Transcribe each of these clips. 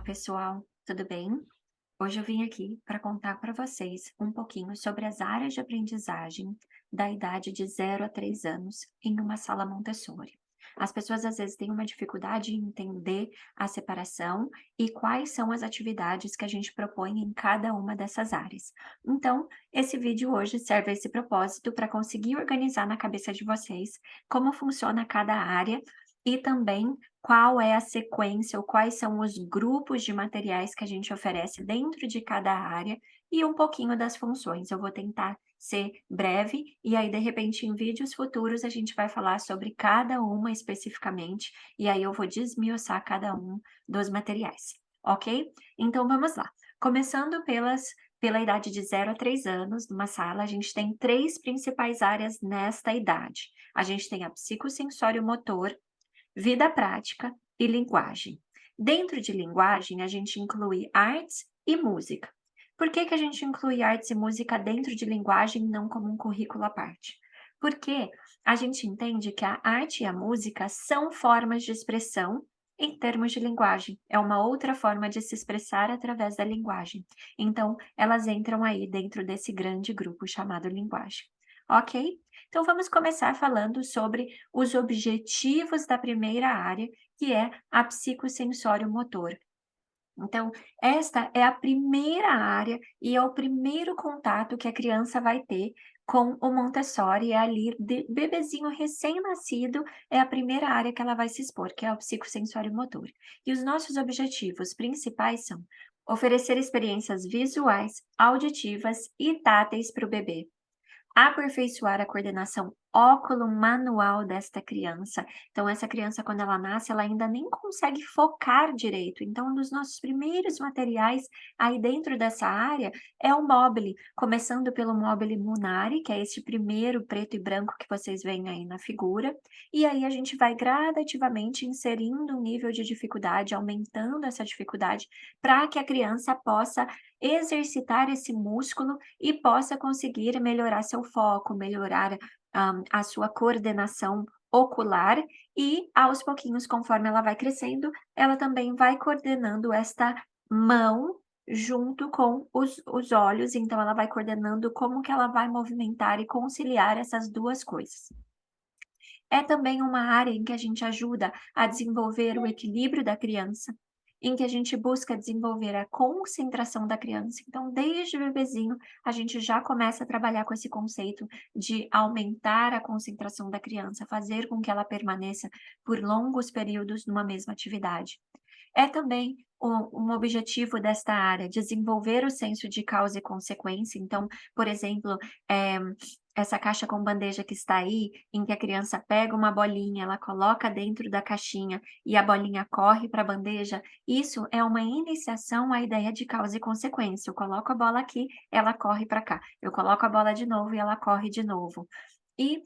pessoal, tudo bem? Hoje eu vim aqui para contar para vocês um pouquinho sobre as áreas de aprendizagem da idade de 0 a 3 anos em uma sala Montessori. As pessoas às vezes têm uma dificuldade em entender a separação e quais são as atividades que a gente propõe em cada uma dessas áreas. Então, esse vídeo hoje serve a esse propósito para conseguir organizar na cabeça de vocês como funciona cada área e também qual é a sequência ou quais são os grupos de materiais que a gente oferece dentro de cada área e um pouquinho das funções. Eu vou tentar ser breve e aí, de repente, em vídeos futuros, a gente vai falar sobre cada uma especificamente e aí eu vou desmiuçar cada um dos materiais, ok? Então vamos lá. Começando pela idade de 0 a 3 anos, numa sala, a gente tem três principais áreas nesta idade. A gente tem a psicossensório motor, vida prática e linguagem. Dentro de linguagem, a gente inclui artes e música. Por que a gente inclui artes e música dentro de linguagem, não como um currículo à parte? Porque a gente entende que a arte e a música são formas de expressão em termos de linguagem. É uma outra forma de se expressar através da linguagem. Então, elas entram aí dentro desse grande grupo chamado linguagem. Ok? Então, vamos começar falando sobre os objetivos da primeira área, que é a psicossensório motor. Então, esta é a primeira área e é o primeiro contato que a criança vai ter com o Montessori, é ali de bebezinho recém-nascido, é a primeira área que ela vai se expor, que é o psicossensório motor. E os nossos objetivos principais são oferecer experiências visuais, auditivas e táteis para o bebê, aperfeiçoar a coordenação óculo-manual desta criança. Então essa criança, quando ela nasce, ela ainda nem consegue focar direito. Então um dos nossos primeiros materiais aí dentro dessa área é o Mobile, começando pelo Mobile Munari, que é esse primeiro preto e branco que vocês veem aí na figura, e aí a gente vai gradativamente inserindo um nível de dificuldade, aumentando essa dificuldade, para que a criança possa exercitar esse músculo e possa conseguir melhorar seu foco, melhorar, a sua coordenação ocular e, aos pouquinhos, conforme ela vai crescendo, ela também vai coordenando esta mão junto com os olhos, então ela vai coordenando como que ela vai movimentar e conciliar essas 2 coisas. É também uma área em que a gente ajuda a desenvolver o equilíbrio da criança, em que a gente busca desenvolver a concentração da criança. Então, desde o bebezinho, a gente já começa a trabalhar com esse conceito de aumentar a concentração da criança, fazer com que ela permaneça por longos períodos numa mesma atividade. É também um objetivo desta área, desenvolver o senso de causa e consequência. Então, por exemplo, eh, essa caixa com bandeja que está aí, em que a criança pega uma bolinha, ela coloca dentro da caixinha e a bolinha corre para a bandeja, isso é uma iniciação à ideia de causa e consequência. Eu coloco a bola aqui, ela corre para cá. Eu coloco a bola de novo e ela corre de novo. E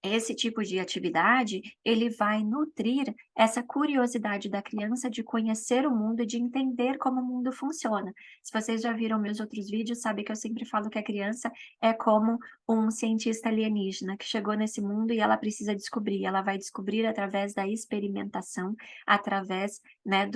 esse tipo de atividade, ele vai nutrir essa curiosidade da criança de conhecer o mundo e de entender como o mundo funciona. Se vocês já viram meus outros vídeos, sabe que eu sempre falo que a criança é como um cientista alienígena que chegou nesse mundo e ela precisa descobrir. Ela vai descobrir através da experimentação, através, né,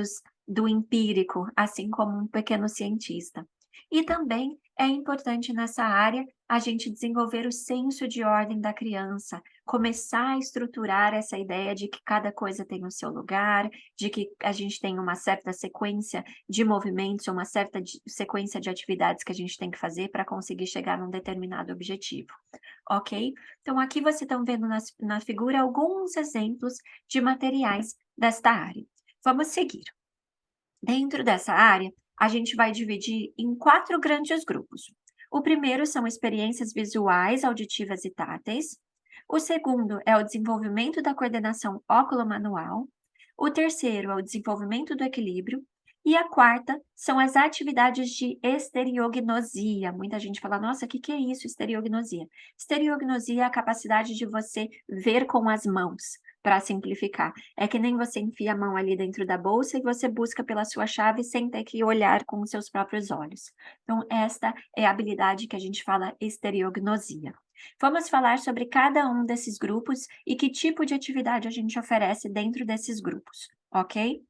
do empírico, assim como um pequeno cientista. E também é importante nessa área a gente desenvolver o senso de ordem da criança, começar a estruturar essa ideia de que cada coisa tem o seu lugar, de que a gente tem uma certa sequência de movimentos, uma certa sequência de atividades que a gente tem que fazer para conseguir chegar num determinado objetivo, ok? Então, aqui vocês estão vendo na figura alguns exemplos de materiais desta área. Vamos seguir. Dentro dessa área, a gente vai dividir em 4 grandes grupos. O primeiro são experiências visuais, auditivas e táteis. O segundo é o desenvolvimento da coordenação óculo-manual. O terceiro é o desenvolvimento do equilíbrio. E a quarta são as atividades de estereognosia. Muita gente fala, nossa, o que é isso, estereognosia? Estereognosia é a capacidade de você ver com as mãos, para simplificar. É que nem você enfia a mão ali dentro da bolsa e você busca pela sua chave sem ter que olhar com os seus próprios olhos. Então, esta é a habilidade que a gente fala estereognosia. Vamos falar sobre cada um desses grupos e que tipo de atividade a gente oferece dentro desses grupos, ok?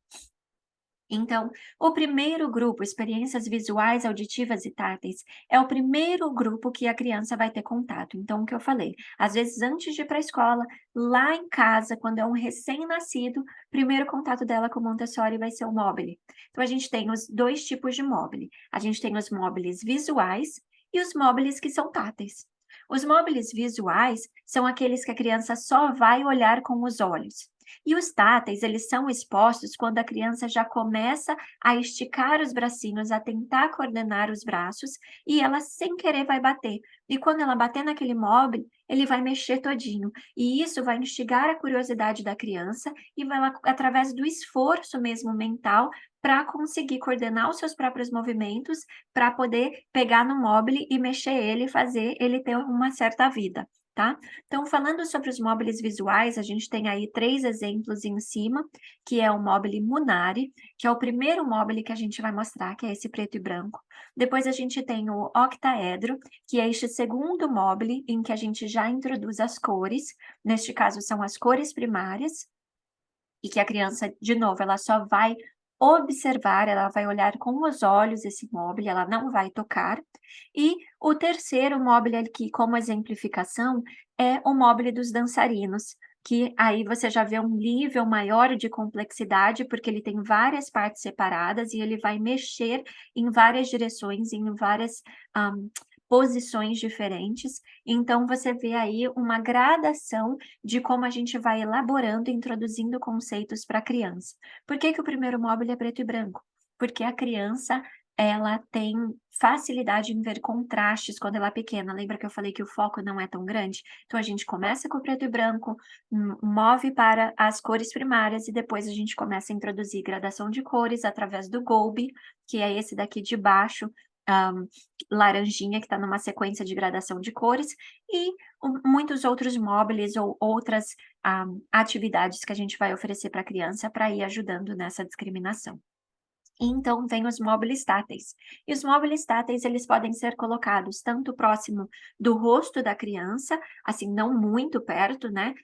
Então, o primeiro grupo, experiências visuais, auditivas e táteis, é o primeiro grupo que a criança vai ter contato. Então, o que eu falei, às vezes antes de ir para a escola, lá em casa, quando é um recém-nascido, primeiro contato dela com o Montessori vai ser o Mobile. Então, a gente tem os dois tipos de Mobile. A gente tem os Mobiles visuais e os Mobiles que são táteis. Os Mobiles visuais são aqueles que a criança só vai olhar com os olhos. E os táteis, eles são expostos quando a criança já começa a esticar os bracinhos, a tentar coordenar os braços, e ela sem querer vai bater. E quando ela bater naquele móvel, ele vai mexer todinho. E isso vai instigar a curiosidade da criança e vai, através do esforço mesmo mental, para conseguir coordenar os seus próprios movimentos, para poder pegar no móvel e mexer ele, fazer ele ter uma certa vida, tá? Então, falando sobre os móveis visuais, a gente tem aí 3 exemplos em cima, que é o móvel Munari, que é o primeiro móvel que a gente vai mostrar, que é esse preto e branco. Depois a gente tem o octaedro, que é este segundo móvel em que a gente já introduz as cores, neste caso são as cores primárias, e que a criança, de novo, ela só vai observar, ela vai olhar com os olhos esse móvel, ela não vai tocar. E o terceiro móvel aqui, como exemplificação, é o móvel dos dançarinos, que aí você já vê um nível maior de complexidade, porque ele tem várias partes separadas e ele vai mexer em várias direções, em várias ah, posições diferentes. Então, você vê aí uma gradação de como a gente vai elaborando e introduzindo conceitos para a criança. Por que que o primeiro móvel é preto e branco? Porque a criança, ela tem facilidade em ver contrastes quando ela é pequena. Lembra que eu falei que o foco não é tão grande? Então a gente começa com o preto e branco, move para as cores primárias e depois a gente começa a introduzir gradação de cores através do Golbe, que é esse daqui de baixo, hã, laranjinha, que está numa sequência de gradação de cores, e muitos outros móveis ou outras, atividades que a gente vai oferecer para a criança para ir ajudando nessa discriminação. E então vem os móveis táteis. E os móveis táteis, eles podem ser colocados tanto próximo do rosto da criança, assim, não muito perto, né,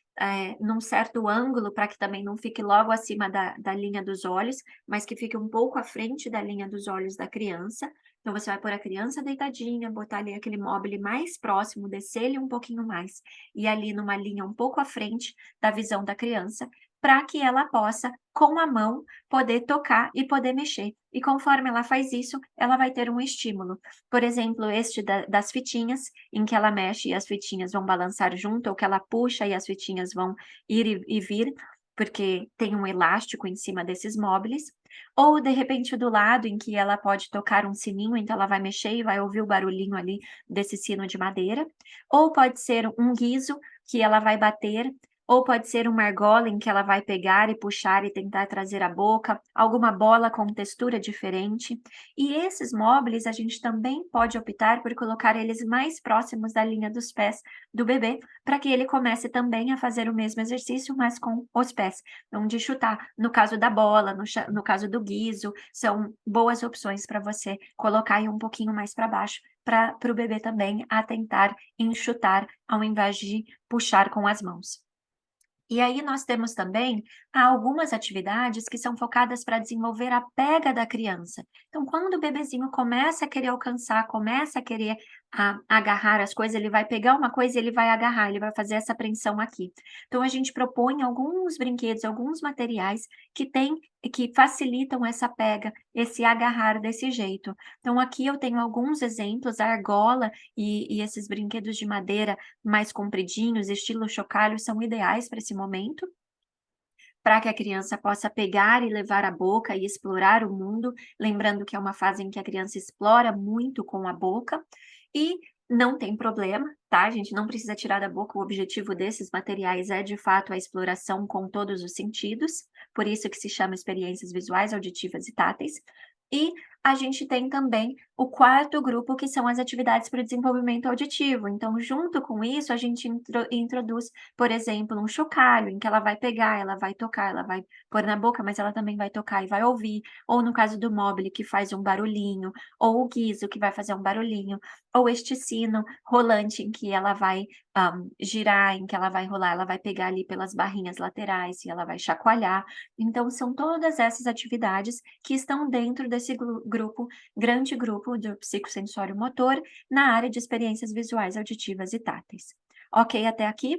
num certo ângulo para que também não fique logo acima da linha dos olhos, mas que fique um pouco à frente da linha dos olhos da criança. Então você vai pôr a criança deitadinha, botar ali aquele móvel mais próximo, descer ele um pouquinho mais, e ali numa linha um pouco à frente da visão da criança, para que ela possa, com a mão, poder tocar e poder mexer. E conforme ela faz isso, ela vai ter um estímulo. Por exemplo, este das fitinhas, em que ela mexe e as fitinhas vão balançar junto, ou que ela puxa e as fitinhas vão ir e vir, porque tem um elástico em cima desses móveis. Ou, de repente, do lado em que ela pode tocar um sininho, então ela vai mexer e vai ouvir o barulhinho ali desse sino de madeira. Ou pode ser um guiso, que ela vai bater, ou pode ser uma argola em que ela vai pegar e puxar e tentar trazer à boca, alguma bola com textura diferente. E esses móveis a gente também pode optar por colocar eles mais próximos da linha dos pés do bebê, para que ele comece também a fazer o mesmo exercício, mas com os pés, não de chutar. No caso da bola, no caso do guiso, são boas opções para você colocar aí um pouquinho mais para baixo, para o bebê também a tentar enxutar, ao invés de puxar com as mãos. E aí nós temos também algumas atividades que são focadas para desenvolver a pega da criança. Então, quando o bebezinho começa a querer alcançar, começa a querer agarrar as coisas, ele vai pegar uma coisa e ele vai agarrar, ele vai fazer essa apreensão aqui. Então, a gente propõe alguns brinquedos, alguns materiais que facilitam essa pega, esse agarrar desse jeito. Então, aqui eu tenho alguns exemplos, a argola e esses brinquedos de madeira mais compridinhos, estilo chocalho, são ideais para esse momento, para que a criança possa pegar e levar à boca e explorar o mundo, lembrando que é uma fase em que a criança explora muito com a boca, e não tem problema, tá? A gente não precisa tirar da boca, o objetivo desses materiais é de fato a exploração com todos os sentidos, por isso que se chama experiências visuais, auditivas e táteis. E a gente tem também o quarto grupo, que são as atividades para o desenvolvimento auditivo. Então, junto com isso, a gente introduz, por exemplo, um chocalho, em que ela vai pegar, ela vai tocar, ela vai pôr na boca, mas ela também vai tocar e vai ouvir. Ou no caso do mobile, que faz um barulhinho, ou o guiso, que vai fazer um barulhinho, ou este sino rolante, em que ela vai girar, em que ela vai rolar, ela vai pegar ali pelas barrinhas laterais e ela vai chacoalhar. Então, são todas essas atividades que estão dentro desse grande grupo do psicossensório motor na área de experiências visuais, auditivas e táteis. Ok até aqui?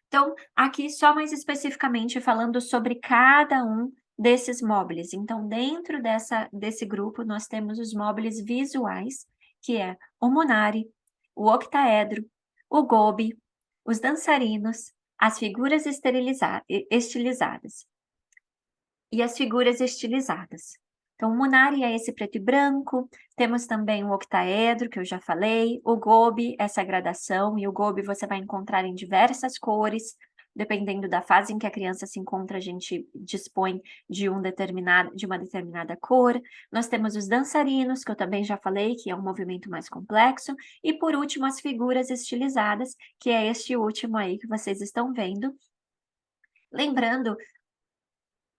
Então, aqui só mais especificamente falando sobre cada um desses móveis. Então, dentro desse grupo, nós temos os móveis visuais, que é o Munari, o octaedro, o Gobi, os dançarinos, as figuras estilizadas e as figuras estilizadas. Então, o Munari é esse preto e branco, temos também o octaedro, que eu já falei, o Gobi, essa gradação, e o Gobi você vai encontrar em diversas cores, dependendo da fase em que a criança se encontra, a gente dispõe de uma determinada cor. Nós temos os dançarinos, que eu também já falei, que é um movimento mais complexo, e por último, as figuras estilizadas, que é este último aí que vocês estão vendo. Lembrando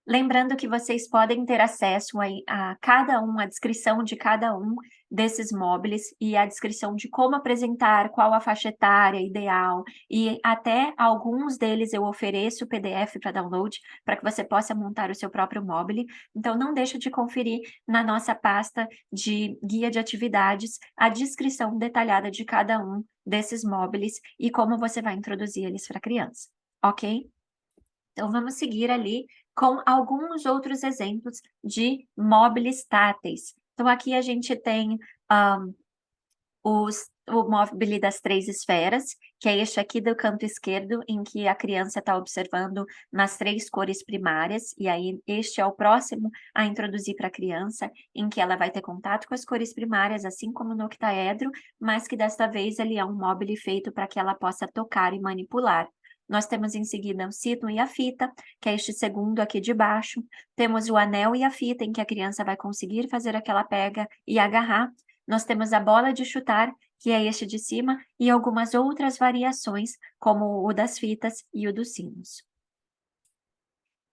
Lembrando que vocês podem ter acesso aí a cada um, a descrição de cada um desses móveis e a descrição de como apresentar, qual a faixa etária ideal, e até alguns deles eu ofereço PDF para download, para que você possa montar o seu próprio móvel. Então não deixa de conferir na nossa pasta de guia de atividades a descrição detalhada de cada um desses móveis e como você vai introduzir eles para a criança, ok? Então, vamos seguir ali com alguns outros exemplos de móveis táteis. Então, aqui a gente tem o móvel das 3 esferas, que é este aqui do canto esquerdo, em que a criança está observando nas 3 cores primárias, e aí este é o próximo a introduzir para a criança, em que ela vai ter contato com as cores primárias, assim como no octaedro, mas que desta vez ele é um móvel feito para que ela possa tocar e manipular. Nós temos em seguida o sino e a fita, que é este segundo aqui de baixo. Temos o anel e a fita, em que a criança vai conseguir fazer aquela pega e agarrar. Nós temos a bola de chutar, que é este de cima, e algumas outras variações, como o das fitas e o dos sinos.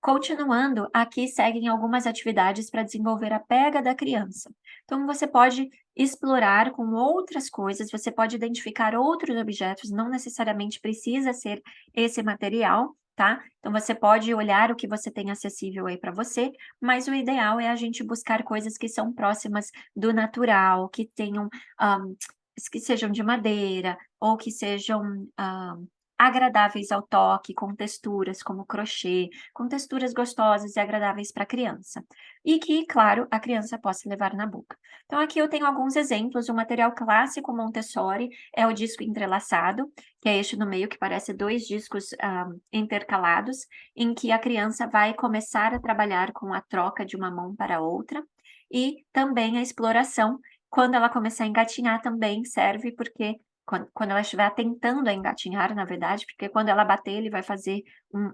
Continuando, aqui seguem algumas atividades para desenvolver a pega da criança. Então, você pode explorar com outras coisas, você pode identificar outros objetos, não necessariamente precisa ser esse material, tá? Então, você pode olhar o que você tem acessível aí para você, mas o ideal é a gente buscar coisas que são próximas do natural, que tenham, que sejam de madeira, ou que sejam, agradáveis ao toque, com texturas como crochê, com texturas gostosas e agradáveis para a criança. E que, claro, a criança possa levar na boca. Então, aqui eu tenho alguns exemplos. O material clássico Montessori é o disco entrelaçado, que é este no meio, que parece 2 discos intercalados, em que a criança vai começar a trabalhar com a troca de uma mão para outra. E também a exploração, quando ela começar a engatinhar, também serve, porque quando ela estiver tentando a engatinhar, na verdade, porque quando ela bater, ele vai fazer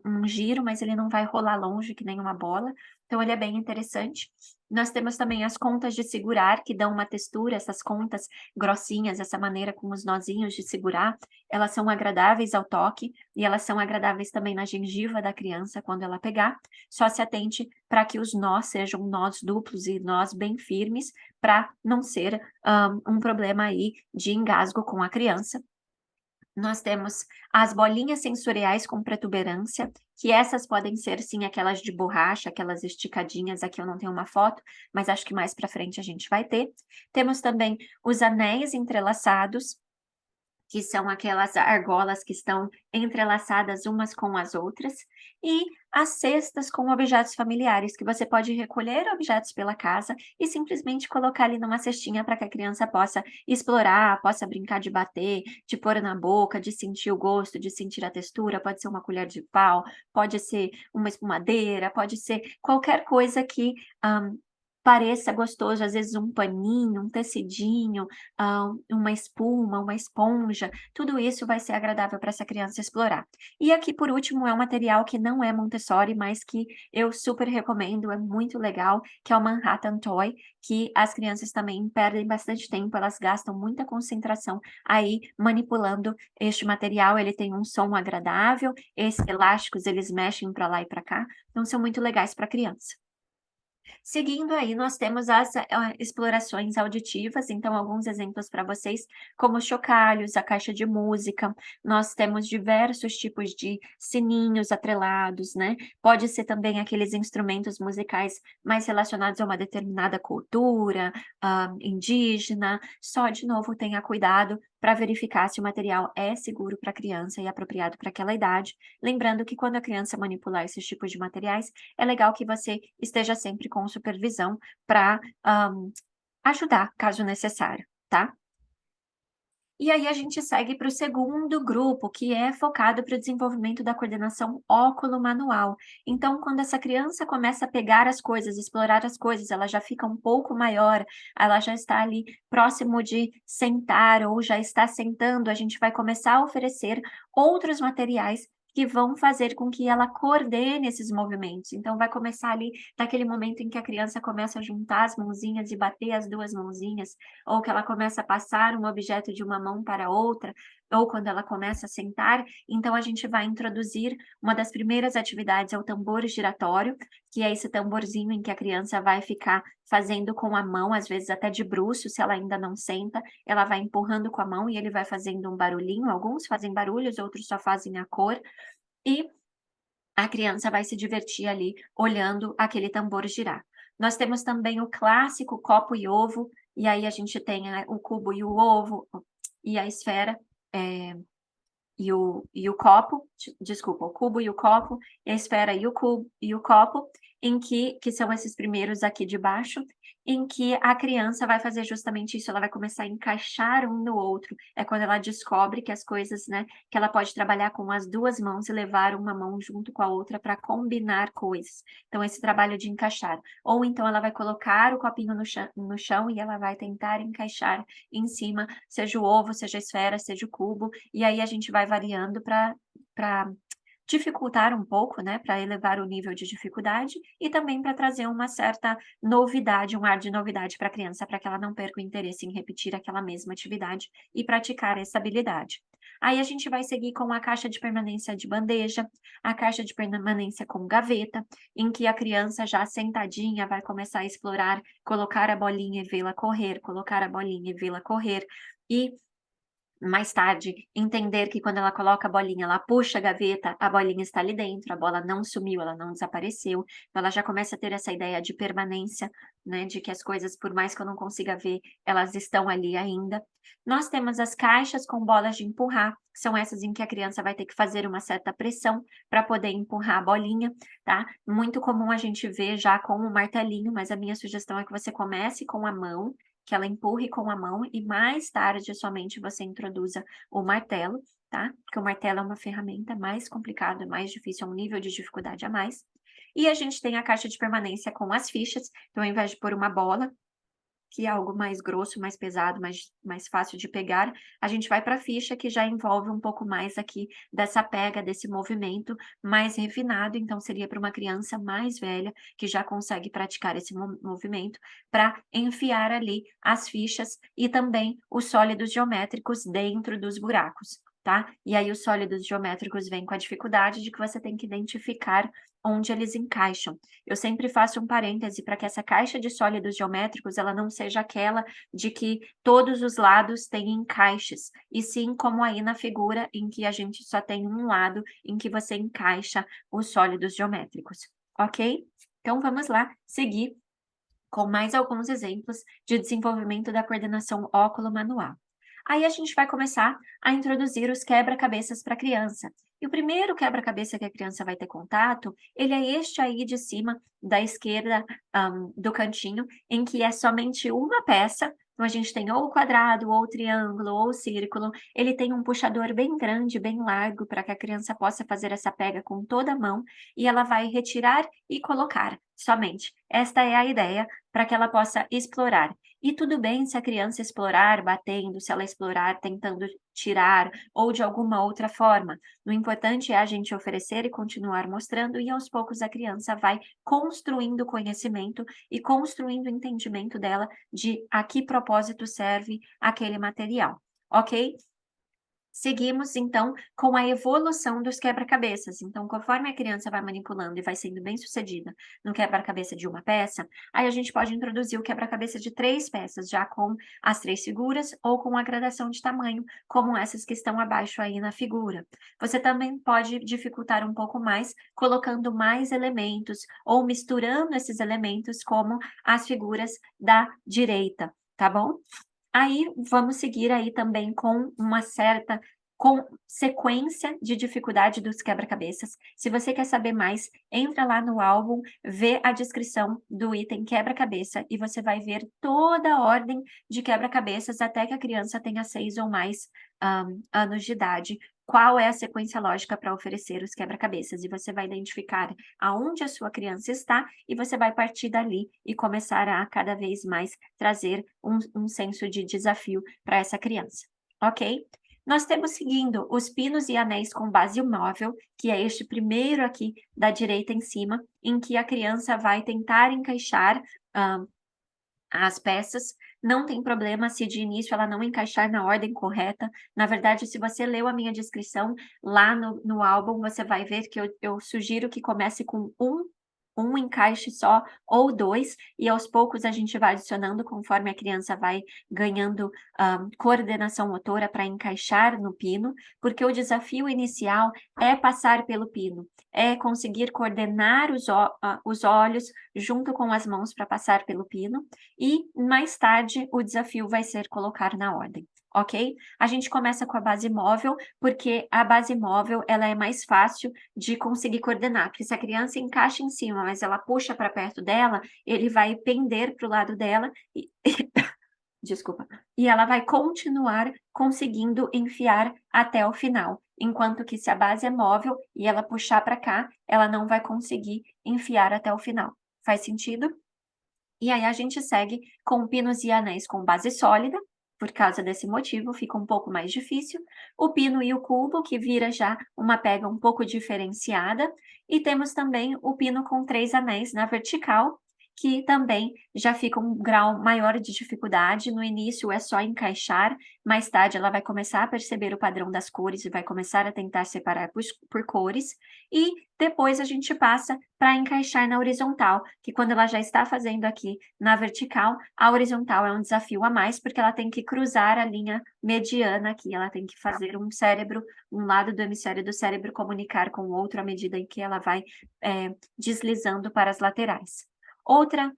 um giro, mas ele não vai rolar longe que nem uma bola, então ele é bem interessante. Nós temos também as contas de segurar, que dão uma textura, essas contas grossinhas, essa maneira com os nozinhos de segurar, elas são agradáveis ao toque, e elas são agradáveis também na gengiva da criança quando ela pegar. Só se atente para que os nós sejam nós duplos e nós bem firmes, para não ser um problema aí de engasgo com a criança. Nós temos as bolinhas sensoriais com protuberância, que essas podem ser sim aquelas de borracha, aquelas esticadinhas, aqui eu não tenho uma foto, mas acho que mais para frente a gente vai ter. Temos também os anéis entrelaçados, que são aquelas argolas que estão entrelaçadas umas com as outras, e as cestas com objetos familiares, que você pode recolher objetos pela casa e simplesmente colocar ali numa cestinha para que a criança possa explorar, possa brincar de bater, de pôr na boca, de sentir o gosto, de sentir a textura, pode ser uma colher de pau, pode ser uma espumadeira, pode ser qualquer coisa que pareça gostoso, às vezes um paninho, um tecidinho, uma espuma, uma esponja, tudo isso vai ser agradável para essa criança explorar. E aqui por último é um material que não é Montessori, mas que eu super recomendo, é muito legal, que é o Manhattan Toy, que as crianças também perdem bastante tempo, elas gastam muita concentração aí manipulando este material, ele tem um som agradável, esses elásticos eles mexem para lá e para cá, então são muito legais para criança. Seguindo aí, nós temos as, explorações auditivas, então alguns exemplos para vocês, como os chocalhos, a caixa de música, nós temos diversos tipos de sininhos atrelados, né, pode ser também aqueles instrumentos musicais mais relacionados a uma determinada cultura, indígena, só de novo tenha cuidado para verificar se o material é seguro para a criança e apropriado para aquela idade, lembrando que quando a criança manipular esses tipos de materiais, é legal que você esteja sempre com supervisão para ajudar, caso necessário, tá? E aí a gente segue para o segundo grupo, que é focado para o desenvolvimento da coordenação óculo-manual. Então, quando essa criança começa a pegar as coisas, explorar as coisas, ela já fica um pouco maior, ela já está ali próximo de sentar ou já está sentando, a gente vai começar a oferecer outros materiais que vão fazer com que ela coordene esses movimentos. Então, vai começar ali naquele momento em que a criança começa a juntar as mãozinhas e bater as duas mãozinhas, ou que ela começa a passar um objeto de uma mão para outra, ou quando ela começa a sentar, então a gente vai introduzir uma das primeiras atividades é o tambor giratório, que é esse tamborzinho em que a criança vai ficar fazendo com a mão, às vezes até de bruço, se ela ainda não senta, ela vai empurrando com a mão e ele vai fazendo um barulhinho, alguns fazem barulhos, outros só fazem a cor, e a criança vai se divertir ali olhando aquele tambor girar. Nós temos também o clássico copo e ovo, e aí a gente tem, o cubo e o ovo, e a esfera, eh, e o copo, desculpa, o cubo e o copo, e a esfera e o cubo e o copo, em que são esses primeiros aqui de baixo, em que a criança vai fazer justamente isso, ela vai começar a encaixar um no outro. É quando ela descobre que as coisas, né, que ela pode trabalhar com as 2 mãos e levar uma mão junto com a outra para combinar coisas. Então esse trabalho de encaixar. Ou então ela vai colocar o copinho no chão e ela vai tentar encaixar em cima, seja o ovo, seja a esfera, seja o cubo, e aí a gente vai variando para dificultar um pouco, né, para elevar o nível de dificuldade e também para trazer uma certa novidade, um ar de novidade para a criança, para que ela não perca o interesse em repetir aquela mesma atividade e praticar essa habilidade. Aí a gente vai seguir com a caixa de permanência de bandeja, a caixa de permanência com gaveta, em que a criança já sentadinha vai começar a explorar, colocar a bolinha e vê-la correr, colocar a bolinha e vê-la correr, e mais tarde, entender que quando ela coloca a bolinha, ela puxa a gaveta, a bolinha está ali dentro, a bola não sumiu, ela não desapareceu. Então ela já começa a ter essa ideia de permanência, né, de que as coisas, por mais que eu não consiga ver, elas estão ali ainda. Nós temos as caixas com bolas de empurrar, que são essas em que a criança vai ter que fazer uma certa pressão para poder empurrar a bolinha, tá? Muito comum a gente ver já com o martelinho, mas a minha sugestão é que você comece com a mão, que ela empurre com a mão e mais tarde somente você introduza o martelo, tá? Porque o martelo é uma ferramenta mais complicada, mais difícil, é um nível de dificuldade a mais. E a gente tem a caixa de permanência com as fichas, então ao invés de pôr uma bola, que é algo mais grosso, mais pesado, mais fácil de pegar, a gente vai para a ficha que já envolve um pouco mais aqui dessa pega, desse movimento mais refinado, então seria para uma criança mais velha, que já consegue praticar esse movimento, para enfiar ali as fichas e também os sólidos geométricos dentro dos buracos, tá? E aí os sólidos geométricos vêm com a dificuldade de que você tem que identificar onde eles encaixam. Eu sempre faço um parêntese para que essa caixa de sólidos geométricos, ela não seja aquela de que todos os lados têm encaixes, e sim como aí na figura em que a gente só tem um lado em que você encaixa os sólidos geométricos, ok? Então vamos lá seguir com mais alguns exemplos de desenvolvimento da coordenação óculo-manual. Aí a gente vai começar a introduzir os quebra-cabeças para a criança. E o primeiro quebra-cabeça que a criança vai ter contato, ele é este aí de cima, da esquerda, do cantinho, em que é somente uma peça, Então, a gente tem ou o quadrado, ou o triângulo, ou o círculo. Ele tem um puxador bem grande, bem largo, para que a criança possa fazer essa pega com toda a mão, e ela vai retirar e colocar somente. Esta é a ideia, para que ela possa explorar. E tudo bem se a criança explorar batendo, se ela explorar tentando tirar, ou de alguma outra forma. O importante é a gente oferecer e continuar mostrando, e aos poucos a criança vai construindo conhecimento e construindo o entendimento dela de a que propósito serve aquele material, ok? Seguimos, então, com a evolução dos quebra-cabeças. Então, conforme a criança vai manipulando e vai sendo bem-sucedida no quebra-cabeça de uma peça, aí a gente pode introduzir o quebra-cabeça de 3 peças, já com as 3 figuras ou com a gradação de tamanho, como essas que estão abaixo aí na figura. Você também pode dificultar um pouco mais, colocando mais elementos ou misturando esses elementos, como as figuras da direita, tá bom? Aí, vamos seguir aí também com uma certa sequência de dificuldade dos quebra-cabeças. Se você quer saber mais, entra lá no álbum, vê a descrição do item quebra-cabeça e você vai ver toda a ordem de quebra-cabeças até que a criança tenha 6 ou mais, anos de idade. Qual é a sequência lógica para oferecer os quebra-cabeças, e você vai identificar aonde a sua criança está, e você vai partir dali e começar a cada vez mais trazer um senso de desafio para essa criança, ok? Nós temos seguindo os pinos e anéis com base móvel, que é este primeiro aqui da direita em cima, em que a criança vai tentar encaixar as peças. Não tem problema se de início ela não encaixar na ordem correta. Na verdade, se você leu a minha descrição lá no álbum, você vai ver que eu sugiro que comece com um encaixe só ou 2, e aos poucos a gente vai adicionando conforme a criança vai ganhando, coordenação motora para encaixar no pino, porque o desafio inicial é passar pelo pino, é conseguir coordenar os olhos junto com as mãos para passar pelo pino, e mais tarde o desafio vai ser colocar na ordem, ok? A gente começa com a base móvel, porque a base móvel ela é mais fácil de conseguir coordenar, porque se a criança encaixa em cima, mas ela puxa para perto dela, ele vai pender para o lado dela e desculpa, e ela vai continuar conseguindo enfiar até o final, enquanto que se a base é móvel e ela puxar para cá, ela não vai conseguir enfiar até o final. Faz sentido? E aí a gente segue com pinos e anéis com base sólida, por causa desse motivo fica um pouco mais difícil, o pino e o cubo, que vira já uma pega um pouco diferenciada, e temos também o pino com 3 anéis na vertical, que também já fica um grau maior de dificuldade. No início é só encaixar, mais tarde ela vai começar a perceber o padrão das cores e vai começar a tentar separar por cores, e depois a gente passa para encaixar na horizontal, que quando ela já está fazendo aqui na vertical, a horizontal é um desafio a mais, porque ela tem que cruzar a linha mediana aqui, ela tem que fazer um lado do hemisfério do cérebro comunicar com o outro à medida em que ela vai, deslizando para as laterais. Outra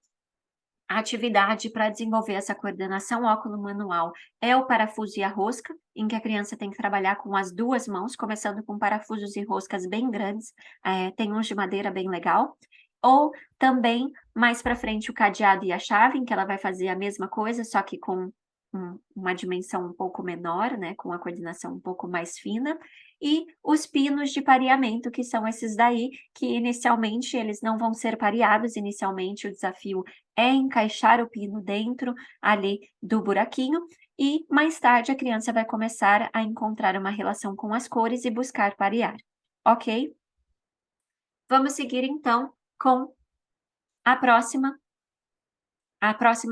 atividade para desenvolver essa coordenação óculo-manual é o parafuso e a rosca, em que a criança tem que trabalhar com as 2 mãos, começando com parafusos e roscas bem grandes, tem uns de madeira bem legal. Ou também, mais para frente, o cadeado e a chave, em que ela vai fazer a mesma coisa, só que com uma dimensão um pouco menor, né, com a coordenação um pouco mais fina. E os pinos de pareamento, que são esses daí, que inicialmente eles não vão ser pareados, inicialmente o desafio é encaixar o pino dentro ali do buraquinho, e mais tarde a criança vai começar a encontrar uma relação com as cores e buscar parear, ok? Vamos seguir então com a próxima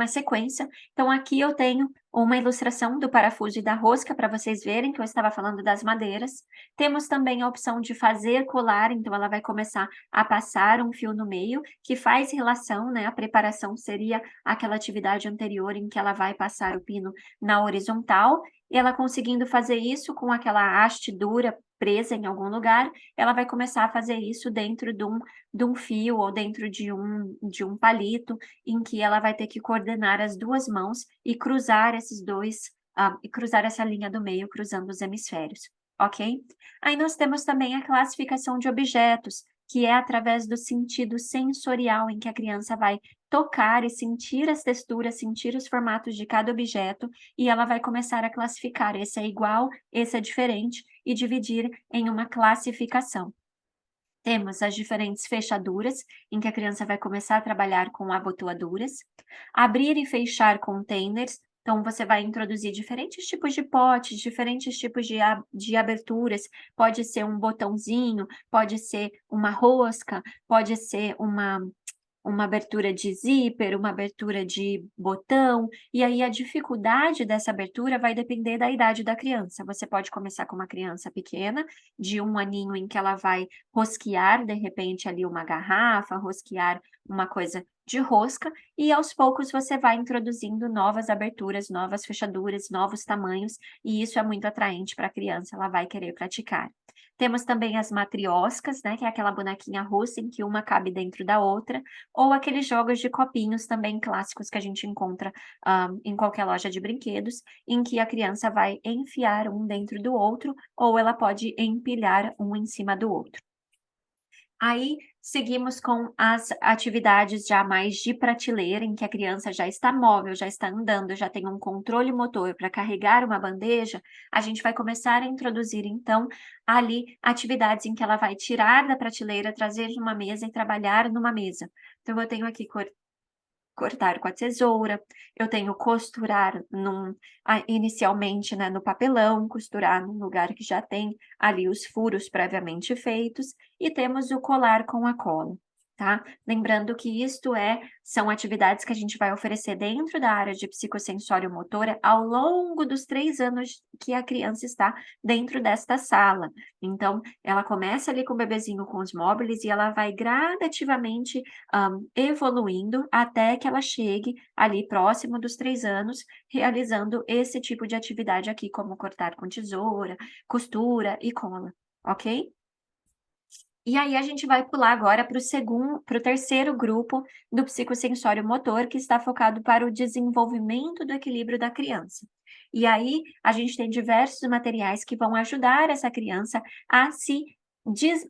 sequência. Então aqui eu tenho uma ilustração do parafuso e da rosca para vocês verem que eu estava falando das madeiras. Temos também a opção de fazer colar, então ela vai começar a passar um fio no meio, que faz relação, né, a preparação seria aquela atividade anterior em que ela vai passar o pino na horizontal, e ela conseguindo fazer isso com aquela haste dura presa em algum lugar, ela vai começar a fazer isso dentro de um fio ou dentro de um palito, em que ela vai ter que coordenar as 2 mãos e cruzar e cruzar essa linha do meio, cruzando os hemisférios, ok? Aí nós temos também a classificação de objetos, que é através do sentido sensorial, em que a criança vai tocar e sentir as texturas, sentir os formatos de cada objeto, e ela vai começar a classificar, esse é igual, esse é diferente, e dividir em uma classificação. Temos as diferentes fechaduras, em que a criança vai começar a trabalhar com abotoaduras, abrir e fechar containers, então você vai introduzir diferentes tipos de potes, diferentes tipos de aberturas, pode ser um botãozinho, pode ser uma rosca, pode ser uma abertura de zíper, uma abertura de botão, e aí a dificuldade dessa abertura vai depender da idade da criança. Você pode começar com uma criança pequena, de 1 aninho, em que ela vai rosquear, de repente, ali uma garrafa, rosquear uma coisa de rosca, e aos poucos você vai introduzindo novas aberturas, novas fechaduras, novos tamanhos, e isso é muito atraente para a criança, ela vai querer praticar. Temos também as matrioscas, né, que é aquela bonequinha russa em que uma cabe dentro da outra, ou aqueles jogos de copinhos também clássicos que a gente encontra, em qualquer loja de brinquedos, em que a criança vai enfiar um dentro do outro, ou ela pode empilhar um em cima do outro. Aí, seguimos com as atividades já mais de prateleira, em que a criança já está móvel, já está andando, já tem um controle motor para carregar uma bandeja, a gente vai começar a introduzir, então, ali, atividades em que ela vai tirar da prateleira, trazer numa mesa e trabalhar numa mesa. Então eu tenho aqui cortar com a tesoura, eu tenho costurar inicialmente, né, no papelão, costurar num lugar que já tem ali os furos previamente feitos, e temos o colar com a cola, tá. Lembrando que são atividades que a gente vai oferecer dentro da área de psicossensório motora ao longo dos 3 anos que a criança está dentro desta sala. Então, ela começa ali com o bebezinho com os móveis e ela vai gradativamente evoluindo até que ela chegue ali próximo dos 3 anos, realizando esse tipo de atividade aqui, como cortar com tesoura, costura e cola, ok? E aí a gente vai pular agora para o terceiro grupo do psicossensório motor, que está focado para o desenvolvimento do equilíbrio da criança. E aí a gente tem diversos materiais que vão ajudar essa criança a se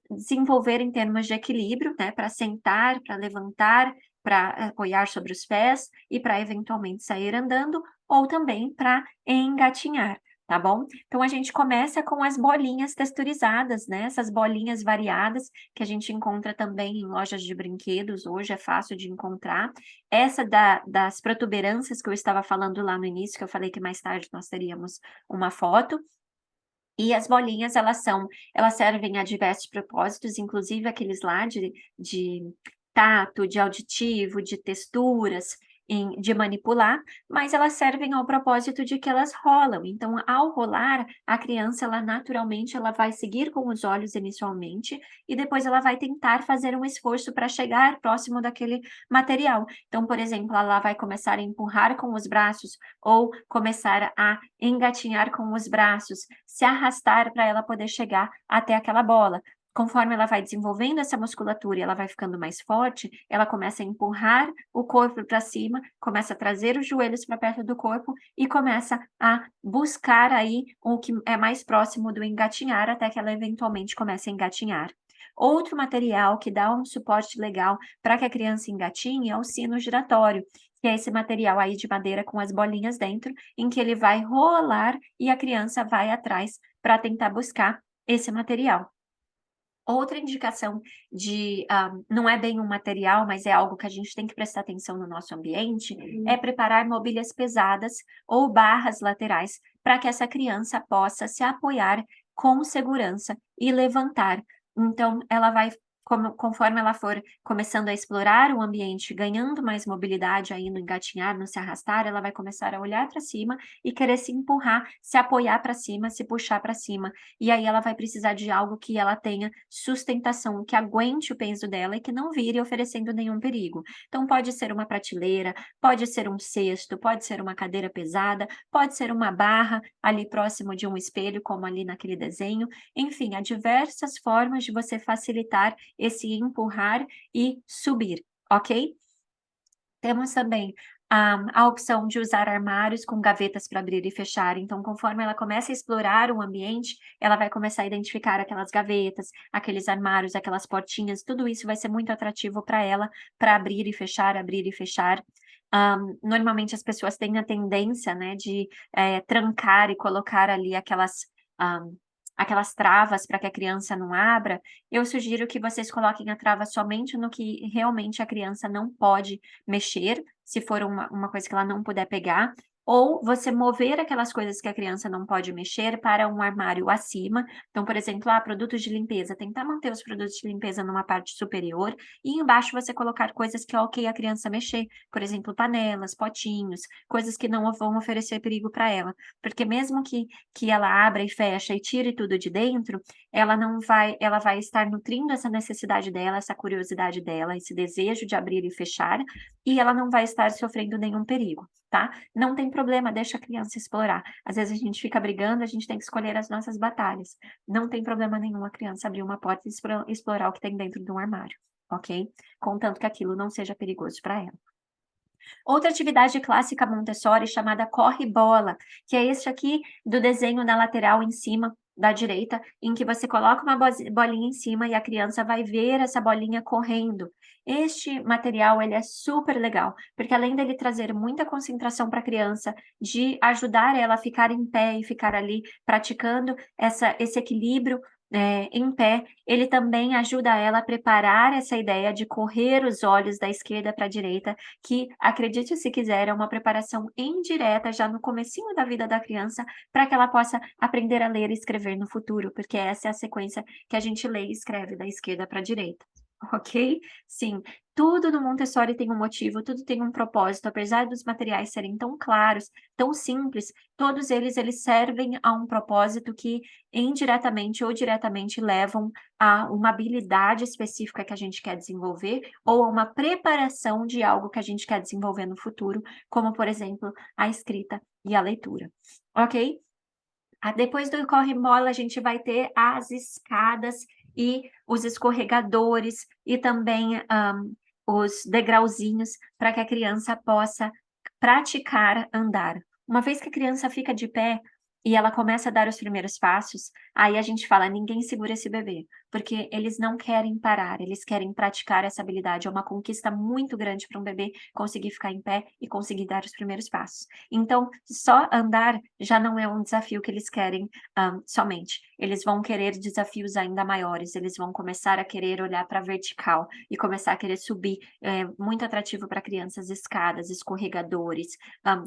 desenvolver em termos de equilíbrio, né, para sentar, para levantar, para apoiar sobre os pés e para eventualmente sair andando, ou também para engatinhar. Tá bom? Então a gente começa com as bolinhas texturizadas, né, essas bolinhas variadas, que a gente encontra também em lojas de brinquedos, hoje é fácil de encontrar. Essa das protuberâncias que eu estava falando lá no início, que eu falei que mais tarde nós teríamos uma foto, e as bolinhas elas servem a diversos propósitos, inclusive aqueles lá de tato, de auditivo, de texturas, de manipular, mas elas servem ao propósito de que elas rolam. Então, ao rolar, a criança ela naturalmente ela vai seguir com os olhos inicialmente e depois ela vai tentar fazer um esforço para chegar próximo daquele material. Então, por exemplo, ela vai começar a empurrar com os braços ou começar a engatinhar com os braços, se arrastar para ela poder chegar até aquela bola. Conforme ela vai desenvolvendo essa musculatura e ela vai ficando mais forte, ela começa a empurrar o corpo para cima, começa a trazer os joelhos para perto do corpo e começa a buscar aí o que é mais próximo do engatinhar, até que ela eventualmente comece a engatinhar. Outro material que dá um suporte legal para que a criança engatinhe é o sino giratório, que é esse material aí de madeira com as bolinhas dentro, em que ele vai rolar e a criança vai atrás para tentar buscar esse material. Outra indicação não é bem um material, mas é algo que a gente tem que prestar atenção no nosso ambiente, é preparar mobílias pesadas ou barras laterais para que essa criança possa se apoiar com segurança e levantar. Então, ela vai, conforme ela for começando a explorar o ambiente, ganhando mais mobilidade aí no engatinhar, no se arrastar, ela vai começar a olhar para cima e querer se empurrar, se apoiar para cima, se puxar para cima. E aí ela vai precisar de algo que ela tenha sustentação, que aguente o peso dela e que não vire oferecendo nenhum perigo. Então pode ser uma prateleira, pode ser um cesto, pode ser uma cadeira pesada, pode ser uma barra ali próximo de um espelho, como ali naquele desenho. Enfim, há diversas formas de você facilitar esse empurrar e subir, ok? Temos também a opção de usar armários com gavetas para abrir e fechar. Então, conforme ela começa a explorar o ambiente, ela vai começar a identificar aquelas gavetas, aqueles armários, aquelas portinhas, tudo isso vai ser muito atrativo para ela, para abrir e fechar, abrir e fechar. Normalmente as pessoas têm a tendência, né, de, trancar e colocar ali hã, aquelas travas para que a criança não abra. Eu sugiro que vocês coloquem a trava somente no que realmente a criança não pode mexer, se for uma coisa que ela não puder pegar, ou você mover aquelas coisas que a criança não pode mexer para um armário acima. Então, por exemplo, produtos de limpeza, tentar manter os produtos de limpeza numa parte superior e embaixo você colocar coisas que é ok a criança mexer, por exemplo, panelas, potinhos, coisas que não vão oferecer perigo para ela. Porque mesmo que ela abra e fecha e tire tudo de dentro, ela vai estar nutrindo essa necessidade dela, essa curiosidade dela, esse desejo de abrir e fechar, e ela não vai estar sofrendo nenhum perigo, tá? Não tem problema, deixa a criança explorar. Às vezes a gente fica brigando, a gente tem que escolher as nossas batalhas. Não tem problema nenhum a criança abrir uma porta e explorar o que tem dentro de um armário, ok? Contanto que aquilo não seja perigoso para ela. Outra atividade clássica Montessori chamada corre-bola, que é este aqui do desenho na lateral em cima da direita, em que você coloca uma bolinha em cima e a criança vai ver essa bolinha correndo. Este material ele é super legal, porque além dele trazer muita concentração para a criança, de ajudar ela a ficar em pé e ficar ali praticando esse equilíbrio em pé, ele também ajuda ela a preparar essa ideia de correr os olhos da esquerda para a direita, que, acredite se quiser, é uma preparação indireta já no comecinho da vida da criança, para que ela possa aprender a ler e escrever no futuro, porque essa é a sequência que a gente lê e escreve da esquerda para a direita, ok? Sim, tudo no Montessori tem um motivo, tudo tem um propósito, apesar dos materiais serem tão claros, tão simples, todos eles servem a um propósito que indiretamente ou diretamente levam a uma habilidade específica que a gente quer desenvolver ou a uma preparação de algo que a gente quer desenvolver no futuro, como, por exemplo, a escrita e a leitura, ok? Depois do corre-bola, a gente vai ter as escadas e os escorregadores e também, os degrauzinhos para que a criança possa praticar andar. Uma vez que a criança fica de pé e ela começa a dar os primeiros passos, aí a gente fala: "Ninguém segura esse bebê", porque eles não querem parar, eles querem praticar essa habilidade. É uma conquista muito grande para um bebê conseguir ficar em pé e conseguir dar os primeiros passos. Então, só andar já não é um desafio que eles querem, somente. Eles vão querer desafios ainda maiores, eles vão começar a querer olhar para a vertical e começar a querer subir, muito atrativo para crianças, escadas, escorregadores,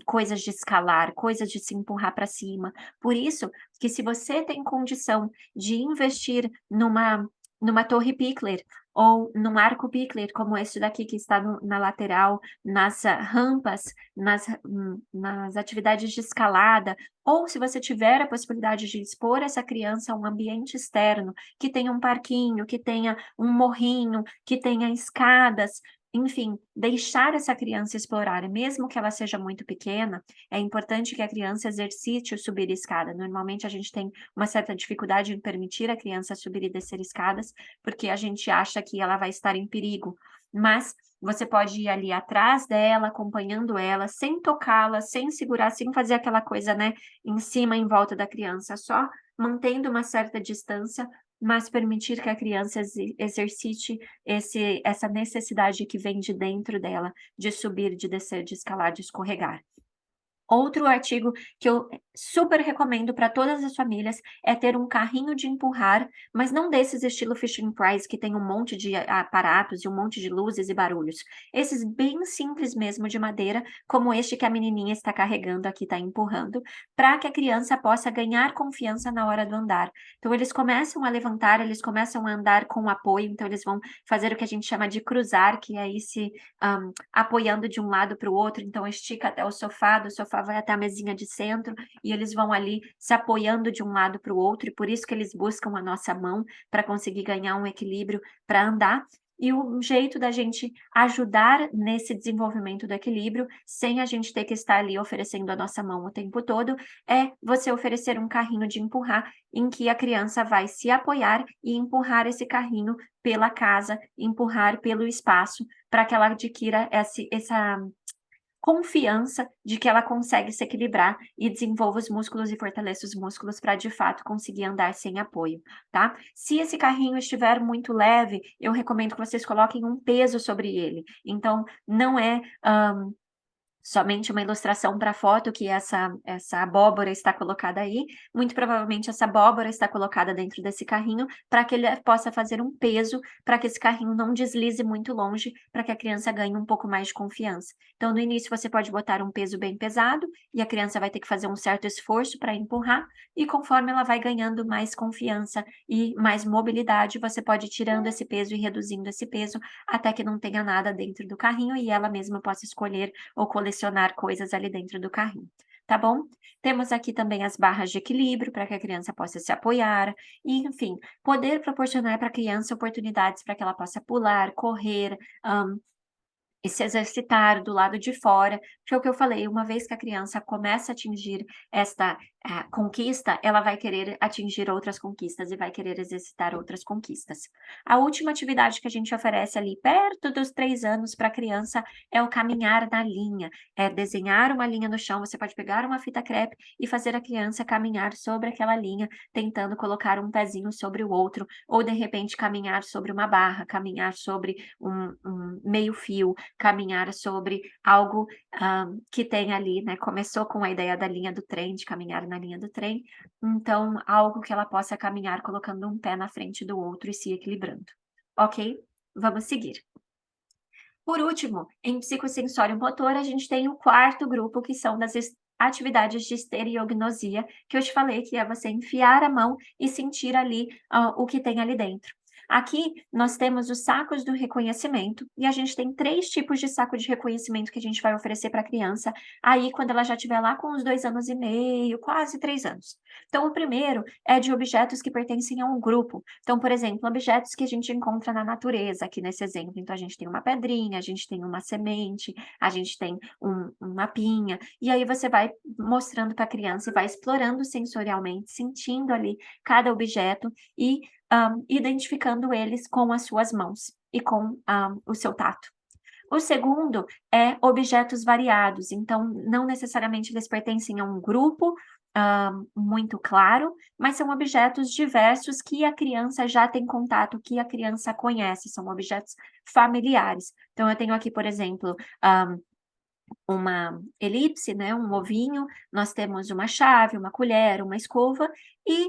coisas de escalar, coisas de se empurrar para cima. Por isso que se você tem condição de investir numa torre Pickler ou num arco Pickler, como esse daqui que está na lateral, nas rampas, nas atividades de escalada, ou se você tiver a possibilidade de expor essa criança a um ambiente externo, que tenha um parquinho, que tenha um morrinho, que tenha escadas, enfim, deixar essa criança explorar, e mesmo que ela seja muito pequena, é importante que a criança exercite o subir escada. Normalmente a gente tem uma certa dificuldade em permitir a criança subir e descer escadas, porque a gente acha que ela vai estar em perigo, mas você pode ir ali atrás dela, acompanhando ela, sem tocá-la, sem segurar, sem fazer aquela coisa, né, em cima, em volta da criança, só mantendo uma certa distância, mas permitir que a criança exercite essa necessidade que vem de dentro dela, de subir, de descer, de escalar, de escorregar. Outro artigo que eu super recomendo para todas as famílias é ter um carrinho de empurrar, mas não desses estilo Fisher-Price que tem um monte de aparatos e um monte de luzes e barulhos. Esses bem simples mesmo de madeira, como este que a menininha está carregando aqui, está empurrando, para que a criança possa ganhar confiança na hora do andar. Então eles começam a levantar, eles começam a andar com apoio, então eles vão fazer o que a gente chama de cruzar, que é ir se apoiando de um lado para o outro, então estica até o sofá, do sofá vai até a mesinha de centro, e eles vão ali se apoiando de um lado para o outro, e por isso que eles buscam a nossa mão, para conseguir ganhar um equilíbrio para andar. E o jeito da gente ajudar nesse desenvolvimento do equilíbrio, sem a gente ter que estar ali oferecendo a nossa mão o tempo todo, é você oferecer um carrinho de empurrar, em que a criança vai se apoiar e empurrar esse carrinho pela casa, empurrar pelo espaço, para que ela adquira essa confiança de que ela consegue se equilibrar e desenvolva os músculos e fortaleça os músculos para de fato conseguir andar sem apoio, tá? Se esse carrinho estiver muito leve, eu recomendo que vocês coloquem um peso sobre ele. Então, não é somente uma ilustração para a foto que essa abóbora está colocada aí, muito provavelmente essa abóbora está colocada dentro desse carrinho para que ele possa fazer um peso, para que esse carrinho não deslize muito longe, para que a criança ganhe um pouco mais de confiança. Então, no início você pode botar um peso bem pesado e a criança vai ter que fazer um certo esforço para empurrar, e conforme ela vai ganhando mais confiança e mais mobilidade, você pode ir tirando esse peso e reduzindo esse peso até que não tenha nada dentro do carrinho e ela mesma possa escolher ou colecionar coisas ali dentro do carrinho, tá bom? Temos aqui também as barras de equilíbrio para que a criança possa se apoiar e, enfim, poder proporcionar para a criança oportunidades para que ela possa pular, correr, e se exercitar do lado de fora, porque é o que eu falei, uma vez que a criança começa a atingir esta conquista, ela vai querer atingir outras conquistas e vai querer exercitar outras conquistas. A última atividade que a gente oferece ali perto dos 3 anos para a criança é o caminhar na linha, é desenhar uma linha no chão, você pode pegar uma fita crepe e fazer a criança caminhar sobre aquela linha, tentando colocar um pezinho sobre o outro, ou de repente caminhar sobre uma barra, caminhar sobre um meio fio, caminhar sobre algo que tem ali, né? Começou com a ideia da linha do trem, de caminhar na linha do trem, então algo que ela possa caminhar colocando um pé na frente do outro e se equilibrando. Ok? Vamos seguir. Por último, em psicossensório motor, a gente tem o quarto grupo, que são das atividades de estereognosia, que eu te falei que é você enfiar a mão e sentir ali o que tem ali dentro. Aqui nós temos os sacos do reconhecimento e a gente tem 3 tipos de saco de reconhecimento que a gente vai oferecer para a criança aí quando ela já estiver lá com uns 2 anos e meio, quase 3 anos. Então o primeiro é de objetos que pertencem a um grupo. Então, por exemplo, objetos que a gente encontra na natureza, aqui nesse exemplo. Então a gente tem uma pedrinha, a gente tem uma semente, a gente tem uma pinha, e aí você vai mostrando para a criança e vai explorando sensorialmente, sentindo ali cada objeto e identificando eles com as suas mãos e com o seu tato. O segundo é objetos variados, então não necessariamente eles pertencem a um grupo muito claro, mas são objetos diversos que a criança já tem contato, que a criança conhece, são objetos familiares. Então eu tenho aqui, por exemplo, uma elipse, né, um ovinho, nós temos uma chave, uma colher, uma escova, e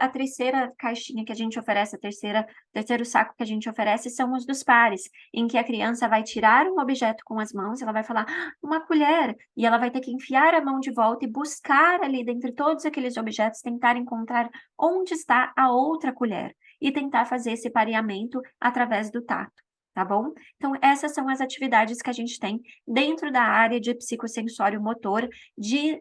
a terceira caixinha que a gente oferece, terceiro saco que a gente oferece são os dos pares, em que a criança vai tirar um objeto com as mãos, ela vai falar: uma colher, e ela vai ter que enfiar a mão de volta e buscar ali dentre todos aqueles objetos, tentar encontrar onde está a outra colher, e tentar fazer esse pareamento através do tato. Tá bom? Então, essas são as atividades que a gente tem dentro da área de psicossensório motor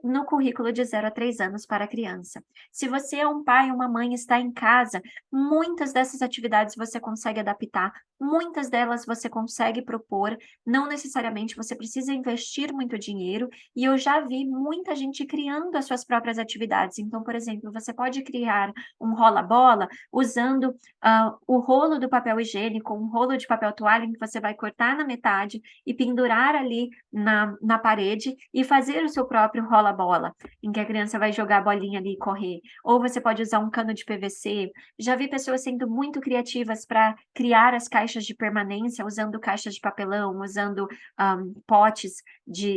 no currículo de 0 a 3 anos para a criança. Se você é um pai ou uma mãe e está em casa, muitas dessas atividades você consegue adaptar, muitas delas você consegue propor, não necessariamente você precisa investir muito dinheiro, e eu já vi muita gente criando as suas próprias atividades. Então, por exemplo, você pode criar um rola-bola usando o rolo do papel higiênico, um rolo de papel toalha em que você vai cortar na metade e pendurar ali na parede e fazer o seu próprio rola-bola, em que a criança vai jogar a bolinha ali e correr. Ou você pode usar um cano de PVC. Já vi pessoas sendo muito criativas para criar as caixas de permanência, usando caixas de papelão, usando potes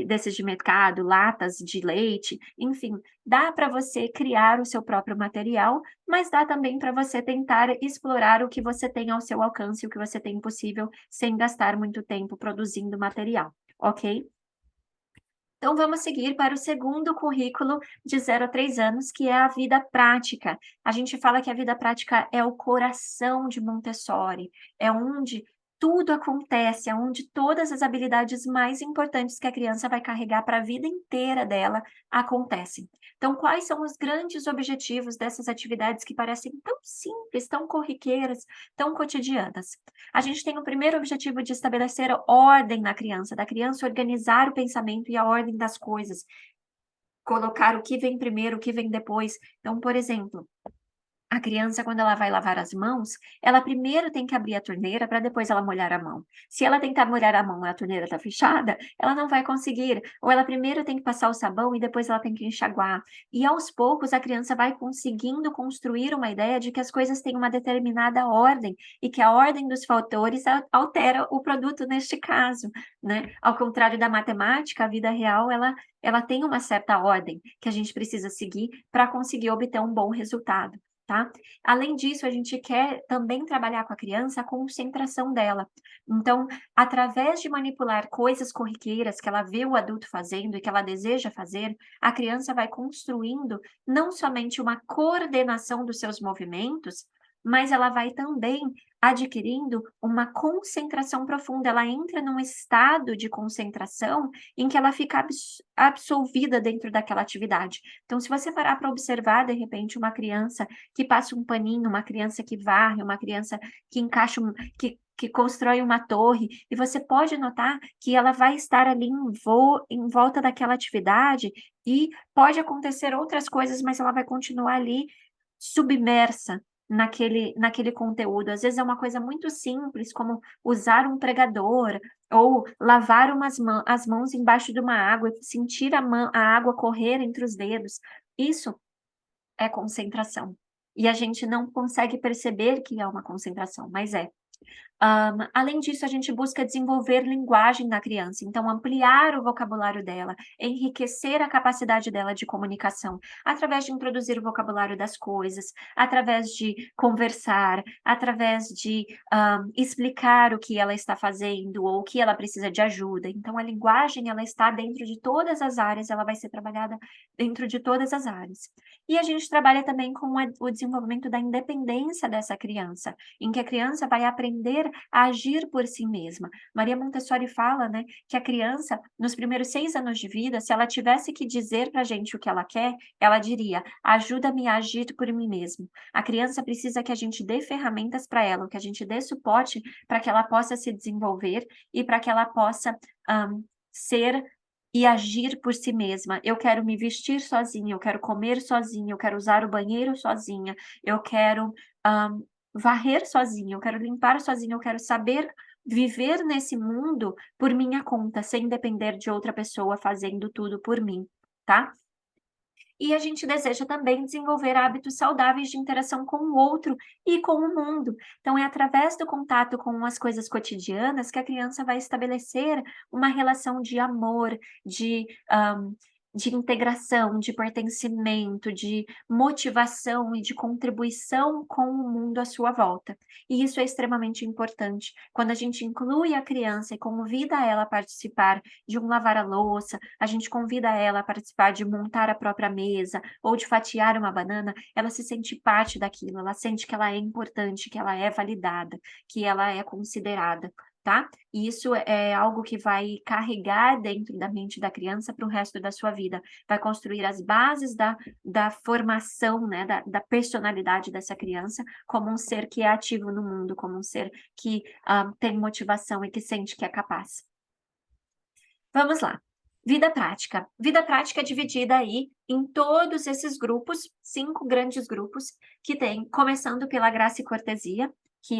desses de mercado, latas de leite, enfim, dá para você criar o seu próprio material, mas dá também para você tentar explorar o que você tem ao seu alcance, o que você tem possível, sem gastar muito tempo produzindo material, ok? Então, vamos seguir para o segundo currículo de 0 a 3 anos, que é a vida prática. A gente fala que a vida prática é o coração de Montessori, é onde tudo acontece, é onde todas as habilidades mais importantes que a criança vai carregar para a vida inteira dela acontecem. Então, quais são os grandes objetivos dessas atividades que parecem tão simples, tão corriqueiras, tão cotidianas? A gente tem o primeiro objetivo de estabelecer ordem na criança, da criança organizar o pensamento e a ordem das coisas, colocar o que vem primeiro, o que vem depois. Então, por exemplo, A criança, quando ela vai lavar as mãos, ela primeiro tem que abrir a torneira para depois ela molhar a mão. Se ela tentar molhar a mão e a torneira está fechada, ela não vai conseguir. Ou ela primeiro tem que passar o sabão e depois ela tem que enxaguar. E aos poucos a criança vai conseguindo construir uma ideia de que as coisas têm uma determinada ordem e que a ordem dos fatores altera o produto neste caso, né? Ao contrário da matemática, a vida real ela tem uma certa ordem que a gente precisa seguir para conseguir obter um bom resultado. Tá? Além disso, a gente quer também trabalhar com a criança a concentração dela. Então, através de manipular coisas corriqueiras que ela vê o adulto fazendo e que ela deseja fazer, a criança vai construindo não somente uma coordenação dos seus movimentos, mas ela vai também adquirindo uma concentração profunda. Ela entra num estado de concentração em que ela fica absolvida dentro daquela atividade. Então, se você parar para observar, de repente, uma criança que passa um paninho, uma criança que varre, uma criança que encaixa que constrói uma torre, e você pode notar que ela vai estar ali em volta daquela atividade e pode acontecer outras coisas, mas ela vai continuar ali submersa naquele conteúdo. Às vezes é uma coisa muito simples, como usar um pregador ou lavar as mãos embaixo de uma água e sentir a água correr entre os dedos. Isso é concentração. E a gente não consegue perceber que é uma concentração, mas é. Além disso, a gente busca desenvolver linguagem na criança, então ampliar o vocabulário dela, enriquecer a capacidade dela de comunicação, através de introduzir o vocabulário das coisas, através de conversar, através de explicar o que ela está fazendo ou o que ela precisa de ajuda. Então, a linguagem, ela está dentro de todas as áreas, ela vai ser trabalhada dentro de todas as áreas. E a gente trabalha também com o desenvolvimento da independência dessa criança, em que a criança vai aprender a agir por si mesma. Maria Montessori fala, né, que a criança, nos primeiros 6 anos de vida, se ela tivesse que dizer para a gente o que ela quer, ela diria: ajuda-me a agir por mim mesmo. A criança precisa que a gente dê ferramentas para ela, que a gente dê suporte para que ela possa se desenvolver e para que ela possa ser e agir por si mesma. Eu quero me vestir sozinha, eu quero comer sozinha, eu quero usar o banheiro sozinha, eu quero varrer sozinha, eu quero limpar sozinha, eu quero saber viver nesse mundo por minha conta, sem depender de outra pessoa fazendo tudo por mim, tá? E a gente deseja também desenvolver hábitos saudáveis de interação com o outro e com o mundo. Então, é através do contato com as coisas cotidianas que a criança vai estabelecer uma relação de amor, de integração, de pertencimento, de motivação e de contribuição com o mundo à sua volta. E isso é extremamente importante. Quando a gente inclui a criança e convida ela a participar de um lavar a louça, a gente convida ela a participar de montar a própria mesa ou de fatiar uma banana, ela se sente parte daquilo, ela sente que ela é importante, que ela é validada, que ela é considerada, tá? E isso é algo que vai carregar dentro da mente da criança para o resto da sua vida, vai construir as bases da formação, né, da personalidade dessa criança como um ser que é ativo no mundo, como um ser que tem motivação e que sente que é capaz. Vamos lá. Vida prática. Vida prática é dividida aí em todos esses grupos, 5 grandes grupos que tem, começando pela graça e cortesia, que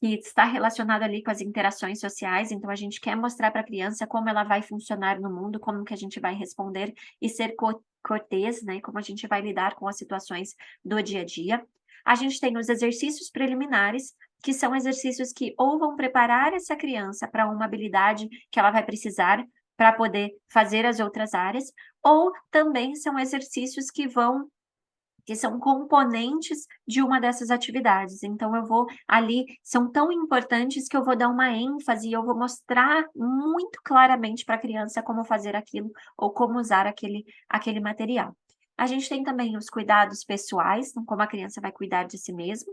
está relacionado ali com as interações sociais, então a gente quer mostrar para a criança como ela vai funcionar no mundo, como que a gente vai responder e ser cortês, né, como a gente vai lidar com as situações do dia a dia. A gente tem os exercícios preliminares, que são exercícios que ou vão preparar essa criança para uma habilidade que ela vai precisar para poder fazer as outras áreas, ou também são exercícios que são componentes de uma dessas atividades. Então eu vou ali são tão importantes que eu vou dar uma ênfase e eu vou mostrar muito claramente para a criança como fazer aquilo ou como usar aquele material. A gente tem também os cuidados pessoais, então como a criança vai cuidar de si mesma,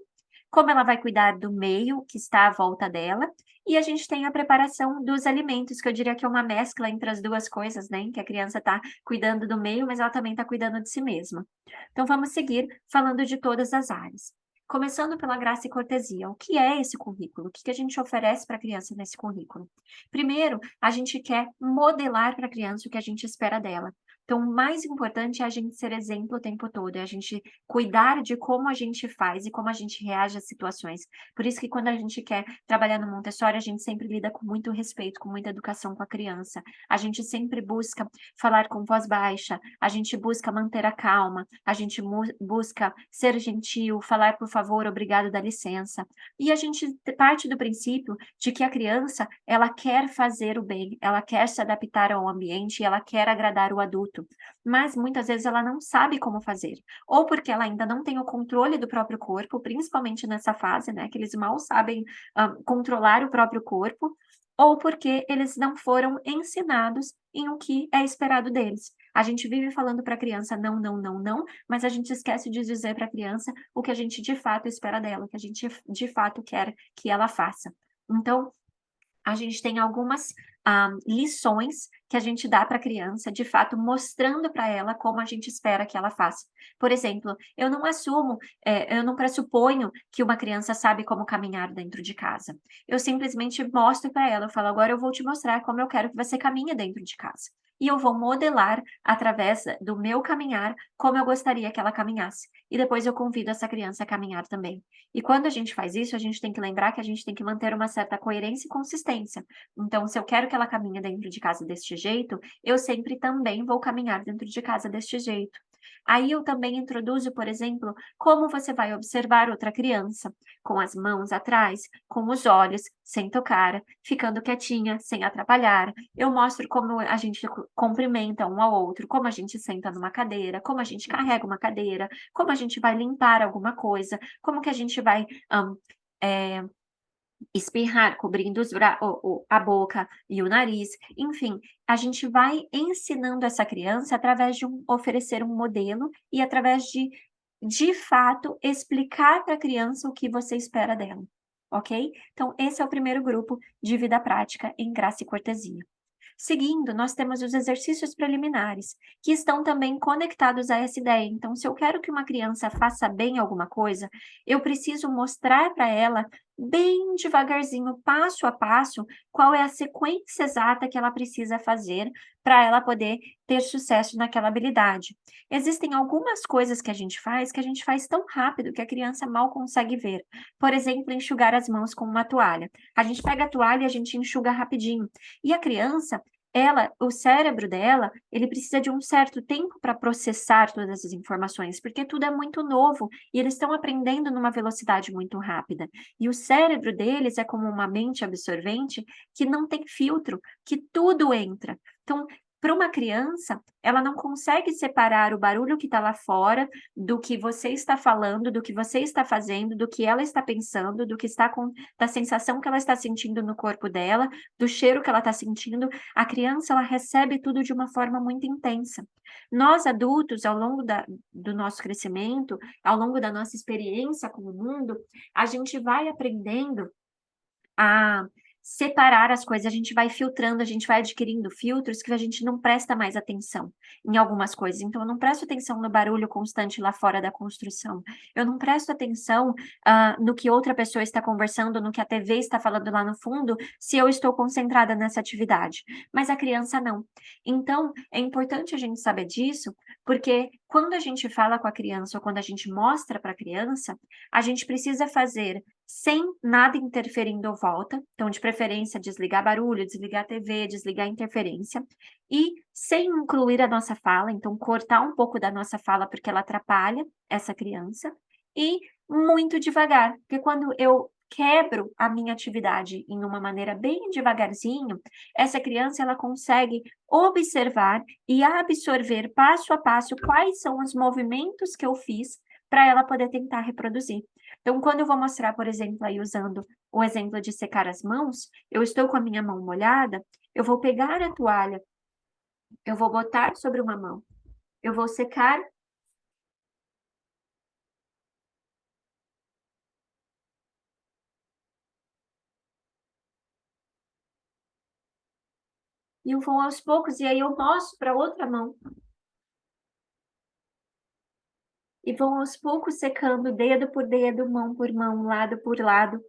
como ela vai cuidar do meio que está à volta dela, e a gente tem a preparação dos alimentos, que eu diria que é uma mescla entre as 2 coisas, né, em que a criança está cuidando do meio, mas ela também está cuidando de si mesma. Então vamos seguir falando de todas as áreas. Começando pela graça e cortesia, o que é esse currículo? O que que a gente oferece para a criança nesse currículo? Primeiro, a gente quer modelar para a criança o que a gente espera dela. Então, o mais importante é a gente ser exemplo o tempo todo, é a gente cuidar de como a gente faz e como a gente reage às situações. Por isso que quando a gente quer trabalhar no Montessori, a gente sempre lida com muito respeito, com muita educação com a criança. A gente sempre busca falar com voz baixa, a gente busca manter a calma, a gente busca ser gentil, falar por favor, obrigado, dá licença. E a gente parte do princípio de que a criança, ela quer fazer o bem, ela quer se adaptar ao ambiente, ela quer agradar o adulto, mas muitas vezes ela não sabe como fazer, ou porque ela ainda não tem o controle do próprio corpo, principalmente nessa fase, né, que eles mal sabem, controlar o próprio corpo, ou porque eles não foram ensinados em o que é esperado deles. A gente vive falando para a criança: "Não, não, não, não", mas a gente esquece de dizer para a criança o que a gente de fato espera dela, o que a gente de fato quer que ela faça. Então, a gente tem algumas, lições que a gente dá para a criança, de fato, mostrando para ela como a gente espera que ela faça. Por exemplo, eu não pressuponho que uma criança sabe como caminhar dentro de casa. Eu simplesmente mostro para ela, eu falo: "Agora eu vou te mostrar como eu quero que você caminhe dentro de casa". E eu vou modelar, através do meu caminhar, como eu gostaria que ela caminhasse. E depois eu convido essa criança a caminhar também. E quando a gente faz isso, a gente tem que lembrar que a gente tem que manter uma certa coerência e consistência. Então, se eu quero que ela caminhe dentro de casa deste jeito, eu sempre também vou caminhar dentro de casa deste jeito. Aí eu também introduzo, por exemplo, como você vai observar outra criança, com as mãos atrás, com os olhos, sem tocar, ficando quietinha, sem atrapalhar. Eu mostro como a gente cumprimenta um ao outro, como a gente senta numa cadeira, como a gente carrega uma cadeira, como a gente vai limpar alguma coisa, como que a gente vai, eh, espirrar cobrindo os bra o a boca e o nariz, enfim, a gente vai ensinando essa criança através de oferecer um modelo e através de fato, explicar para a criança o que você espera dela, ok? Então esse é o primeiro grupo de vida prática em graça e cortesia. Seguindo, nós temos os exercícios preliminares, que estão também conectados a essa ideia. Então, se eu quero que uma criança faça bem alguma coisa, eu preciso mostrar para ela, bem devagarzinho, passo a passo, qual é a sequência exata que ela precisa fazer para ela poder ter sucesso naquela habilidade. Existem algumas coisas que a gente faz tão rápido que a criança mal consegue ver. Por exemplo, enxugar as mãos com uma toalha. A gente pega a toalha e a gente enxuga rapidinho. E a criança, o cérebro dela, ele precisa de um certo tempo para processar todas as informações, porque tudo é muito novo e eles estão aprendendo numa velocidade muito rápida. E o cérebro deles é como uma mente absorvente que não tem filtro, que tudo entra. Então, para uma criança, ela não consegue separar o barulho que está lá fora do que você está falando, do que você está fazendo, do que ela está pensando, do que está da sensação que ela está sentindo no corpo dela, do cheiro que ela está sentindo. A criança, ela recebe tudo de uma forma muito intensa. Nós adultos, ao longo do nosso crescimento, ao longo da nossa experiência com o mundo, a gente vai aprendendo a separar as coisas, a gente vai filtrando, a gente vai adquirindo filtros que a gente não presta mais atenção em algumas coisas. Então eu não presto atenção no barulho constante lá fora da construção, eu não presto atenção, no que outra pessoa está conversando, no que a TV está falando lá no fundo, se eu estou concentrada nessa atividade, mas a criança não. Então, é importante a gente saber disso, porque quando a gente fala com a criança ou quando a gente mostra para a criança, a gente precisa fazer sem nada interferindo à volta, então de preferência desligar barulho, desligar a TV, desligar a interferência, e sem incluir a nossa fala, então cortar um pouco da nossa fala, porque ela atrapalha essa criança, e muito devagar, porque quando eu quebro a minha atividade em uma maneira bem devagarzinho, essa criança ela consegue observar e absorver passo a passo quais são os movimentos que eu fiz para ela poder tentar reproduzir. Então, quando eu vou mostrar, por exemplo, aí usando o exemplo de secar as mãos, eu estou com a minha mão molhada, eu vou pegar a toalha, eu vou botar sobre uma mão, eu vou secar e eu vou aos poucos, e aí eu mostro para outra mão, e vou aos poucos secando dedo por dedo, mão por mão, lado por lado,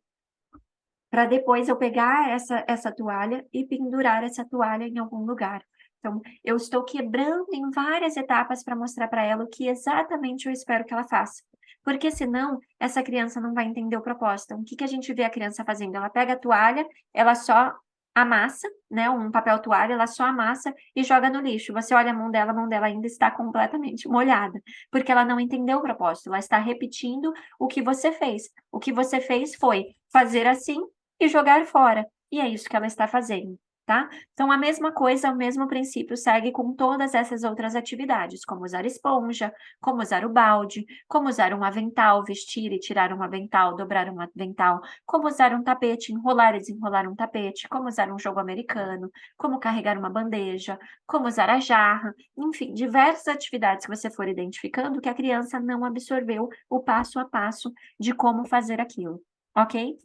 para depois eu pegar essa toalha e pendurar essa toalha em algum lugar. Então, eu estou quebrando em várias etapas para mostrar para ela o que exatamente eu espero que ela faça. Porque senão, essa criança não vai entender o propósito. Então, o que que a gente vê a criança fazendo? Ela pega a toalha, ela só amassa, né, um papel toalha, ela só amassa e joga no lixo. Você olha a mão dela ainda está completamente molhada, porque ela não entendeu o propósito, ela está repetindo o que você fez. O que você fez foi fazer assim e jogar fora. E é isso que ela está fazendo, tá? Então, a mesma coisa, o mesmo princípio segue com todas essas outras atividades, como usar esponja, como usar o balde, como usar um avental, vestir e tirar um avental, dobrar um avental, como usar um tapete, enrolar e desenrolar um tapete, como usar um jogo americano, como carregar uma bandeja, como usar a jarra, enfim, diversas atividades que você for identificando que a criança não absorveu o passo a passo de como fazer aquilo, ok?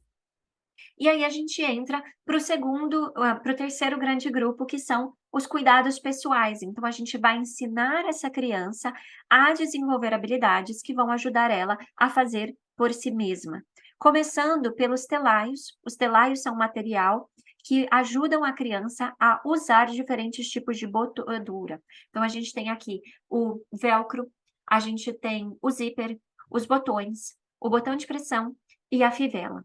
E aí a gente entra para o terceiro grande grupo, que são os cuidados pessoais. Então, a gente vai ensinar essa criança a desenvolver habilidades que vão ajudar ela a fazer por si mesma. Começando pelos telaios. Os telaios são um material que ajudam a criança a usar diferentes tipos de botadura. Então, a gente tem aqui o velcro, a gente tem o zíper, os botões, o botão de pressão e a fivela.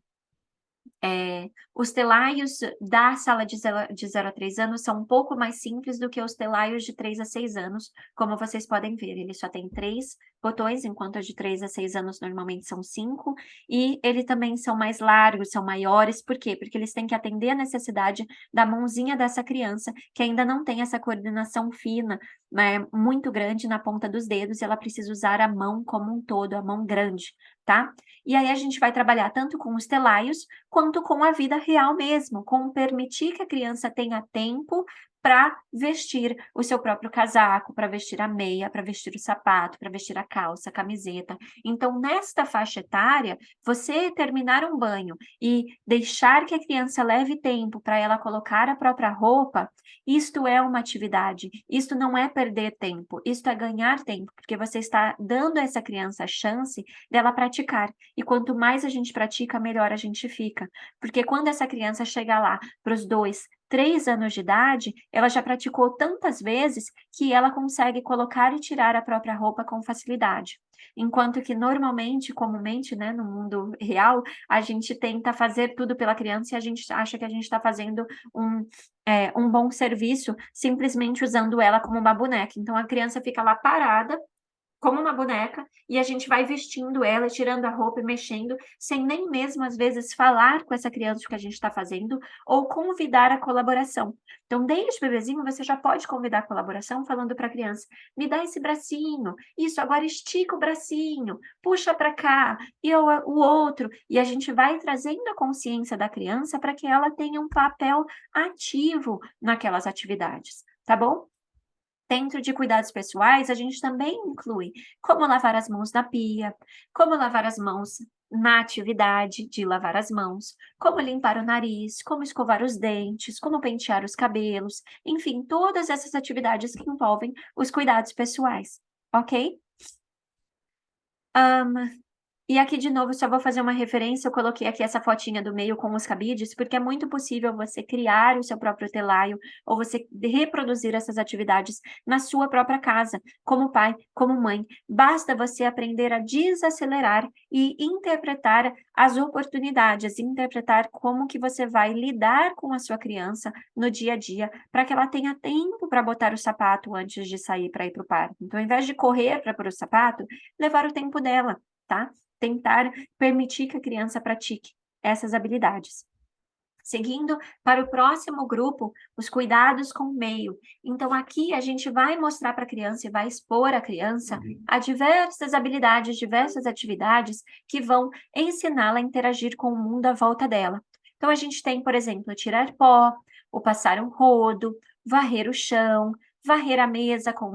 Os telaios da sala de 0 a 3 anos são um pouco mais simples do que os telaios de 3 a 6 anos, como vocês podem ver, ele só tem 3 botões, enquanto os de 3 a 6 anos normalmente são 5, e eles também são mais largos, são maiores, por quê? Porque eles têm que atender a necessidade da mãozinha dessa criança, que ainda não tem essa coordenação fina, né, muito grande na ponta dos dedos, e ela precisa usar a mão como um todo, a mão grande, tá? E aí a gente vai trabalhar tanto com os telaios, quanto com a vida real mesmo, com permitir que a criança tenha tempo para vestir o seu próprio casaco, para vestir a meia, para vestir o sapato, para vestir a calça, a camiseta. Então, nesta faixa etária, você terminar um banho e deixar que a criança leve tempo para ela colocar a própria roupa, isto é uma atividade, isto não é perder tempo, isto é ganhar tempo, porque você está dando a essa criança a chance dela praticar. E quanto mais a gente pratica, melhor a gente fica. Porque quando essa criança chegar lá para os 2, 3 anos de idade, ela já praticou tantas vezes que ela consegue colocar e tirar a própria roupa com facilidade. Enquanto que normalmente, comumente, né, no mundo real, a gente tenta fazer tudo pela criança e a gente acha que a gente está fazendo um bom serviço simplesmente usando ela como uma boneca. Então a criança fica lá parada como uma boneca, e a gente vai vestindo ela, tirando a roupa e mexendo, sem nem mesmo, às vezes, falar com essa criança o que a gente está fazendo, ou convidar a colaboração. Então, desde bebezinho, você já pode convidar a colaboração falando para a criança: me dá esse bracinho, isso, agora estica o bracinho, puxa para cá, e o outro. E a gente vai trazendo a consciência da criança para que ela tenha um papel ativo naquelas atividades, tá bom? Dentro de cuidados pessoais, a gente também inclui como lavar as mãos na pia, como lavar as mãos na atividade de lavar as mãos, como limpar o nariz, como escovar os dentes, como pentear os cabelos, enfim, todas essas atividades que envolvem os cuidados pessoais, ok? E aqui de novo só vou fazer uma referência, eu coloquei aqui essa fotinha do meio com os cabides, porque é muito possível você criar o seu próprio telaio ou você reproduzir essas atividades na sua própria casa, como pai, como mãe. Basta você aprender a desacelerar e interpretar as oportunidades, interpretar como que você vai lidar com a sua criança no dia a dia, para que ela tenha tempo para botar o sapato antes de sair para ir para o parque. Então, ao invés de correr para pôr o sapato, levar o tempo dela, tá? Tentar permitir que a criança pratique essas habilidades. Seguindo para o próximo grupo, os cuidados com o meio. Então, aqui a gente vai mostrar para a criança e vai expor a criança a diversas habilidades, diversas atividades que vão ensiná-la a interagir com o mundo à volta dela. Então, a gente tem, por exemplo, tirar pó, o passar um rodo, varrer o chão, varrer a mesa com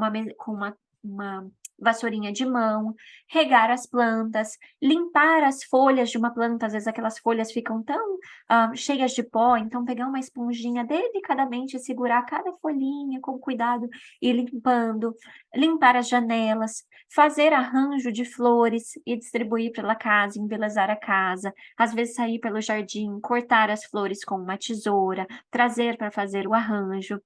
uma vassourinha de mão, regar as plantas, limpar as folhas de uma planta, às vezes aquelas folhas ficam tão cheias de pó, então pegar uma esponjinha delicadamente e segurar cada folhinha com cuidado e limpando, limpar as janelas, fazer arranjo de flores e distribuir pela casa, embelezar a casa, às vezes sair pelo jardim, cortar as flores com uma tesoura, trazer para fazer o arranjo.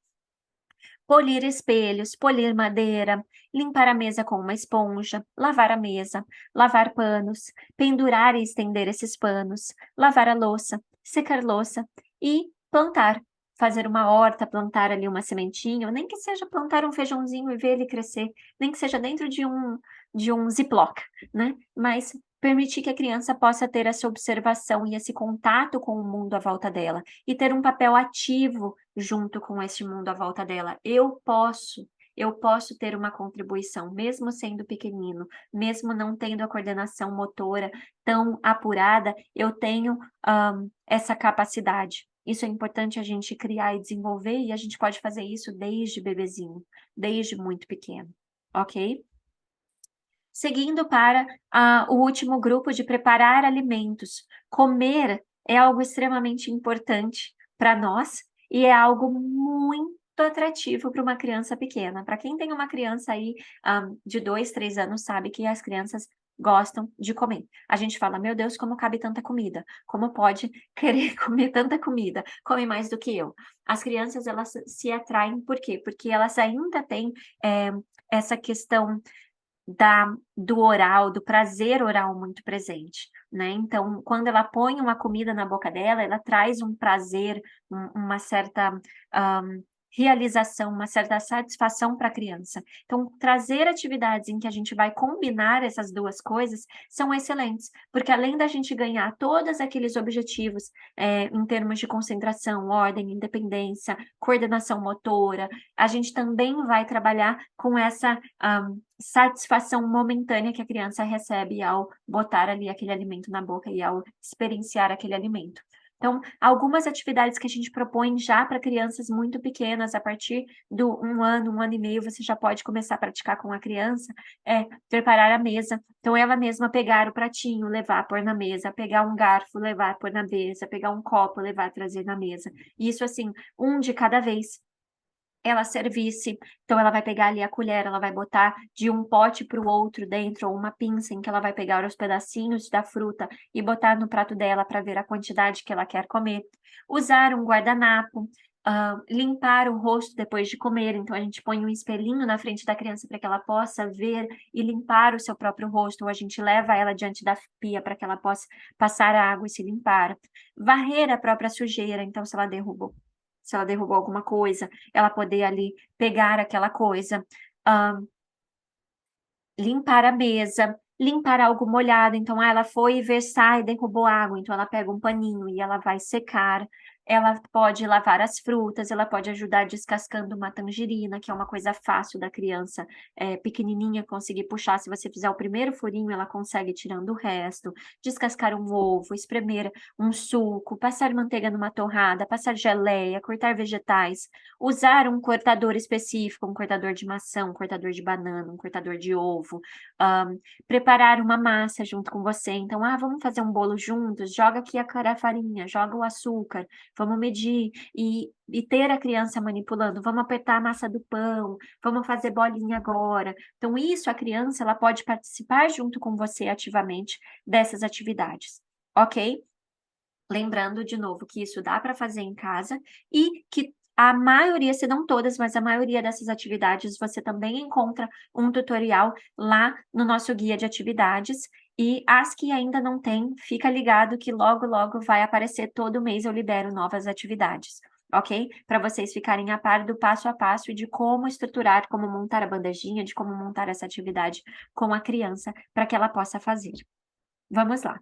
polir espelhos, polir madeira, limpar a mesa com uma esponja, lavar a mesa, lavar panos, pendurar e estender esses panos, lavar a louça, secar louça e plantar. Fazer uma horta, plantar ali uma sementinha, ou nem que seja plantar um feijãozinho e ver ele crescer, nem que seja dentro de um ziploc, né? Mas permitir que a criança possa ter essa observação e esse contato com o mundo à volta dela e ter um papel ativo junto com este mundo à volta dela. Eu posso ter uma contribuição, mesmo sendo pequenino, mesmo não tendo a coordenação motora tão apurada, eu tenho essa capacidade. Isso é importante a gente criar e desenvolver, e a gente pode fazer isso desde bebezinho, desde muito pequeno, ok? Seguindo para o último grupo de preparar alimentos. Comer é algo extremamente importante para nós e é algo muito atrativo para uma criança pequena. Para quem tem uma criança aí de 2, 3 anos, sabe que as crianças gostam de comer. A gente fala, meu Deus, como cabe tanta comida? Como pode querer comer tanta comida? Come mais do que eu. As crianças, elas se atraem, por quê? Porque elas ainda têm essa questão do oral, do prazer oral muito presente, né? Então, quando ela põe uma comida na boca dela, ela traz um prazer, uma certa realização, uma certa satisfação para a criança. Então, trazer atividades em que a gente vai combinar essas duas coisas são excelentes, porque além da gente ganhar todos aqueles objetivos em termos de concentração, ordem, independência, coordenação motora, a gente também vai trabalhar com essa satisfação momentânea que a criança recebe ao botar ali aquele alimento na boca e ao experienciar aquele alimento. Então, algumas atividades que a gente propõe já para crianças muito pequenas, a partir do 1 ano e meio, você já pode começar a praticar com a criança, é preparar a mesa. Então, ela mesma pegar o pratinho, levar, pôr na mesa, pegar um garfo, levar, pôr na mesa, pegar um copo, levar, trazer na mesa. Isso, assim, um de cada vez. Ela servisse, então ela vai pegar ali a colher, ela vai botar de um pote para o outro dentro, ou uma pinça em que ela vai pegar os pedacinhos da fruta e botar no prato dela para ver a quantidade que ela quer comer. Usar um guardanapo, limpar o rosto depois de comer, então a gente põe um espelhinho na frente da criança para que ela possa ver e limpar o seu próprio rosto, ou a gente leva ela diante da pia para que ela possa passar a água e se limpar. Varrer a própria sujeira, então se ela derrubou alguma coisa, ela poder ali pegar aquela coisa, limpar a mesa, limpar algo molhado. Então, ela foi versar e derrubou água, então ela pega um paninho e ela vai secar. Ela pode lavar as frutas, ela pode ajudar descascando uma tangerina, que é uma coisa fácil da criança pequenininha conseguir puxar. Se você fizer o primeiro furinho, ela consegue tirando o resto. Descascar um ovo, espremer um suco, passar manteiga numa torrada, passar geleia, cortar vegetais, usar um cortador específico, um cortador de maçã, um cortador de banana, um cortador de ovo, preparar uma massa junto com você. Então, vamos fazer um bolo juntos, joga aqui a farinha, joga o açúcar, vamos medir e ter a criança manipulando, vamos apertar a massa do pão, vamos fazer bolinha agora. Então, isso a criança ela pode participar junto com você ativamente dessas atividades, ok? Lembrando de novo que isso dá para fazer em casa e que a maioria, se não todas, mas a maioria dessas atividades você também encontra um tutorial lá no nosso guia de atividades. E as que ainda não tem, fica ligado que logo, logo vai aparecer, todo mês eu libero novas atividades, ok? Para vocês ficarem a par do passo a passo e de como estruturar, como montar a bandejinha, de como montar essa atividade com a criança para que ela possa fazer. Vamos lá.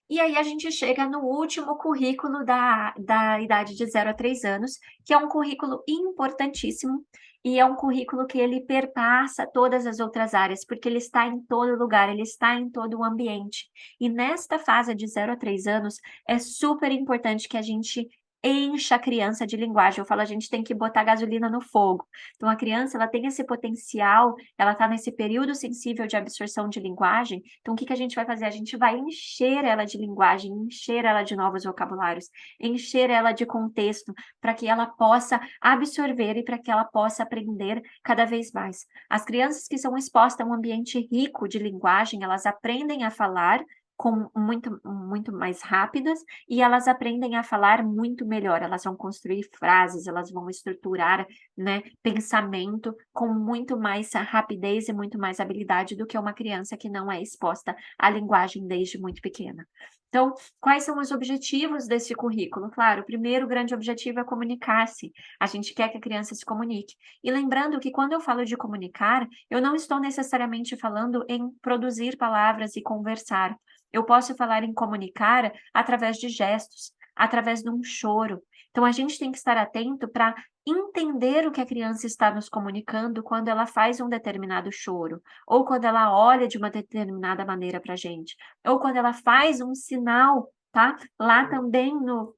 E aí a gente chega no último currículo da idade de 0 a 3 anos, que é um currículo importantíssimo, e é um currículo que ele perpassa todas as outras áreas, porque ele está em todo lugar, ele está em todo o ambiente. E nesta fase de 0 a 3 anos, é super importante que a gente encha a criança de linguagem. Eu falo, a gente tem que botar gasolina no fogo. Então, a criança, ela tem esse potencial, ela está nesse período sensível de absorção de linguagem. Então, o que que a gente vai fazer? A gente vai encher ela de linguagem, encher ela de novos vocabulários, encher ela de contexto, para que ela possa absorver e para que ela possa aprender cada vez mais. As crianças que são expostas a um ambiente rico de linguagem, elas aprendem a falar com muito mais rápidas e elas aprendem a falar muito melhor. Elas vão construir frases, elas vão estruturar, né, pensamento com muito mais rapidez e muito mais habilidade do que uma criança que não é exposta à linguagem desde muito pequena. Então, quais são os objetivos desse currículo? Claro, o primeiro grande objetivo é comunicar-se. A gente quer que a criança se comunique. E lembrando que quando eu falo de comunicar, eu não estou necessariamente falando em produzir palavras e conversar. Eu posso falar em comunicar através de gestos, através de um choro. Então, a gente tem que estar atento para entender o que a criança está nos comunicando quando ela faz um determinado choro, ou quando ela olha de uma determinada maneira para a gente, ou quando ela faz um sinal, tá? Lá também no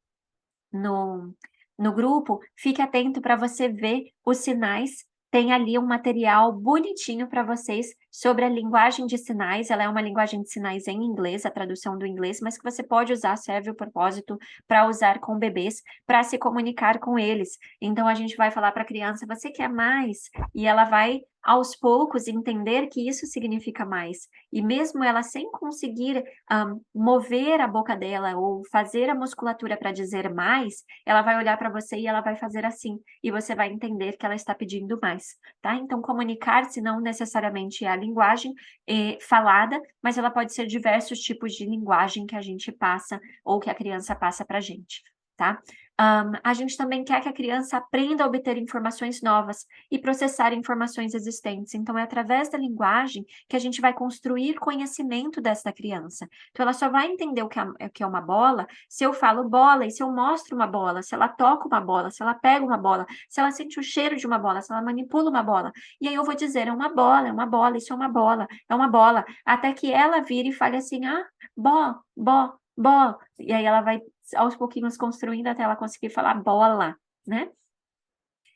no grupo, fique atento para você ver os sinais, tem ali um material bonitinho para vocês sobre a linguagem de sinais, ela é uma linguagem de sinais em inglês, a tradução do inglês, mas que você pode usar, serve o propósito para usar com bebês, para se comunicar com eles. Então a gente vai falar para a criança: "Você quer mais?" E ela vai, aos poucos, entender que isso significa mais. E mesmo ela sem conseguir, mover a boca dela ou fazer a musculatura para dizer mais, ela vai olhar para você e ela vai fazer assim, e você vai entender que ela está pedindo mais, tá? Então comunicar-se não necessariamente é a linguagem, falada, mas ela pode ser diversos tipos de linguagem que a gente passa ou que a criança passa para a gente, tá? A gente também quer que a criança aprenda a obter informações novas e processar informações existentes, então é através da linguagem que a gente vai construir conhecimento dessa criança. Então ela só vai entender o que é uma bola se eu falo bola e se eu mostro uma bola, se ela toca uma bola, se ela pega uma bola, se ela sente o cheiro de uma bola, se ela manipula uma bola. E aí eu vou dizer: é uma bola, isso é uma bola", até que ela vire e fale assim: "Ah, bó", e aí ela vai aos pouquinhos construindo até ela conseguir falar bola, né.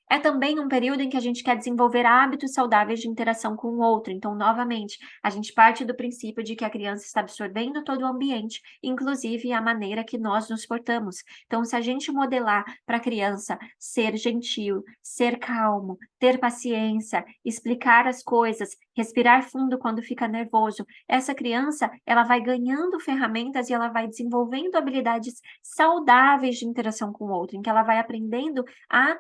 É também um período em que a gente quer desenvolver hábitos saudáveis de interação com o outro. Então, novamente, a gente parte do princípio de que a criança está absorvendo todo o ambiente, inclusive a maneira que nós nos portamos. Então, se a gente modelar para a criança ser gentil, ser calmo, ter paciência, explicar as coisas, respirar fundo quando fica nervoso, essa criança, ela vai ganhando ferramentas e ela vai desenvolvendo habilidades saudáveis de interação com o outro, em que ela vai aprendendo a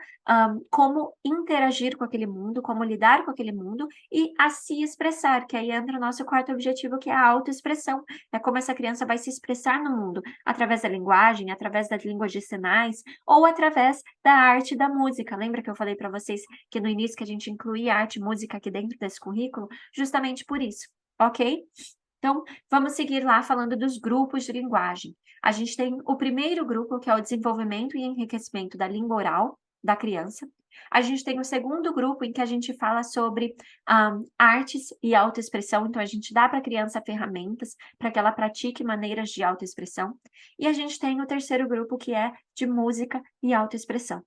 como interagir com aquele mundo, como lidar com aquele mundo e a se expressar, que aí entra o nosso quarto objetivo, que é a autoexpressão. É como essa criança vai se expressar no mundo, através da linguagem, através da língua de sinais ou através da arte da música. Lembra que eu falei para vocês que no início que a gente incluía arte e música aqui dentro desse currículo? Justamente por isso, ok? Então, vamos seguir lá falando dos grupos de linguagem. A gente tem o primeiro grupo, que é o desenvolvimento e enriquecimento da língua oral da criança. A gente tem o segundo grupo, em que a gente fala sobre artes e autoexpressão. Então, a gente dá para a criança ferramentas para que ela pratique maneiras de autoexpressão. E a gente tem o terceiro grupo, que é de música e autoexpressão.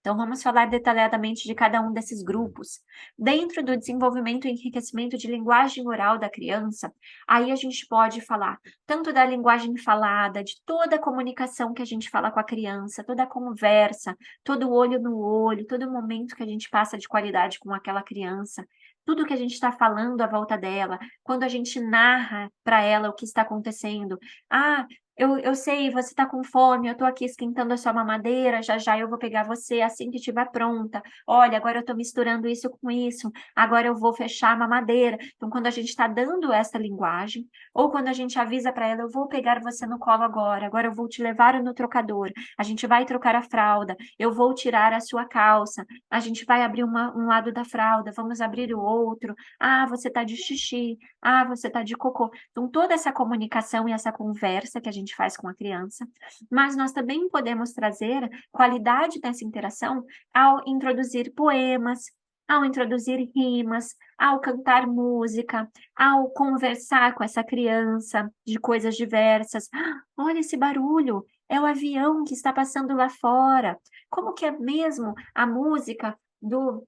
Então, vamos falar detalhadamente de cada um desses grupos. Dentro do desenvolvimento e enriquecimento de linguagem oral da criança, aí a gente pode falar tanto da linguagem falada, de toda a comunicação que a gente fala com a criança, toda a conversa, todo olho no olho, todo momento que a gente passa de qualidade com aquela criança, tudo que a gente está falando à volta dela, quando a gente narra para ela o que está acontecendo. Ah, eu sei, você está com fome, eu estou aqui esquentando a sua mamadeira, já já eu vou pegar você assim que estiver pronta. Olha, agora eu estou misturando isso com isso, agora eu vou fechar a mamadeira. Então, quando a gente está dando essa linguagem, ou quando a gente avisa para ela: "Eu vou pegar você no colo agora eu vou te levar no trocador, a gente vai trocar a fralda, eu vou tirar a sua calça, a gente vai abrir um lado da fralda, vamos abrir o outro. Ah, você está de xixi, ah, você está de cocô". Então, toda essa comunicação e essa conversa que a gente faz com a criança, mas nós também podemos trazer qualidade dessa interação ao introduzir poemas, ao introduzir rimas, ao cantar música, ao conversar com essa criança de coisas diversas. "Ah, olha esse barulho, é o avião que está passando lá fora. Como que é mesmo a música do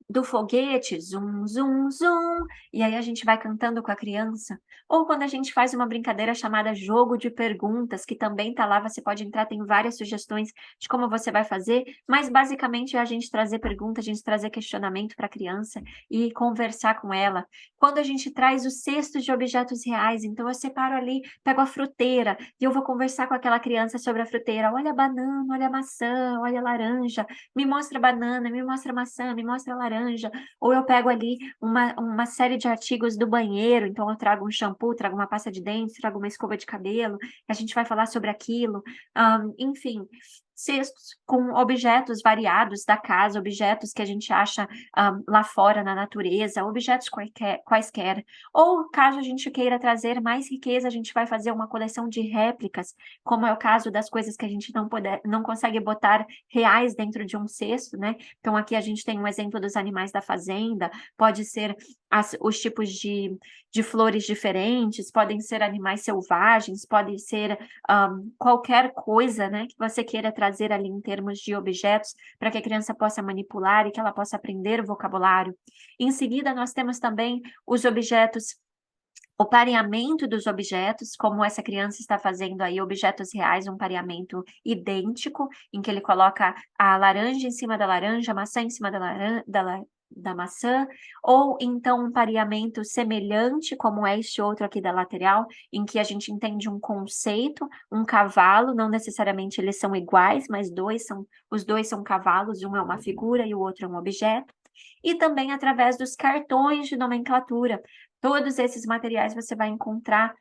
do foguete, zum, zum, zum, e aí a gente vai cantando com a criança. Ou quando a gente faz uma brincadeira chamada jogo de perguntas, que também tá lá, você pode entrar, tem várias sugestões de como você vai fazer, mas basicamente é a gente trazer pergunta, a gente trazer questionamento para a criança e conversar com ela. Quando a gente traz os cestos de objetos reais, então eu separo ali, pego a fruteira e eu vou conversar com aquela criança sobre a fruteira. Olha a banana, olha a maçã, olha a laranja, me mostra a banana, me mostra a maçã, me mostra a laranja. Ou eu pego ali uma série de artigos do banheiro, então eu trago um shampoo, trago uma pasta de dente, trago uma escova de cabelo, a gente vai falar sobre aquilo. Enfim, cestos com objetos variados da casa, objetos que a gente acha lá fora na natureza, objetos quaisquer. Ou caso a gente queira trazer mais riqueza, a gente vai fazer uma coleção de réplicas, como é o caso das coisas que a gente não consegue botar reais dentro de um cesto, né? Então aqui a gente tem um exemplo dos animais da fazenda, pode ser os tipos de flores diferentes, podem ser animais selvagens, podem ser qualquer coisa, né, que você queira trazer ali em termos de objetos, para que a criança possa manipular e que ela possa aprender o vocabulário. Em seguida, nós temos também os objetos, o pareamento dos objetos, como essa criança está fazendo aí, objetos reais, um pareamento idêntico, em que ele coloca a laranja em cima da laranja, a maçã em cima da maçã, ou então um pareamento semelhante, como é este outro aqui da lateral, em que a gente entende um conceito, um cavalo, não necessariamente eles são iguais, mas os dois são cavalos, um é uma figura e o outro é um objeto. E também através dos cartões de nomenclatura. Todos esses materiais você vai encontrar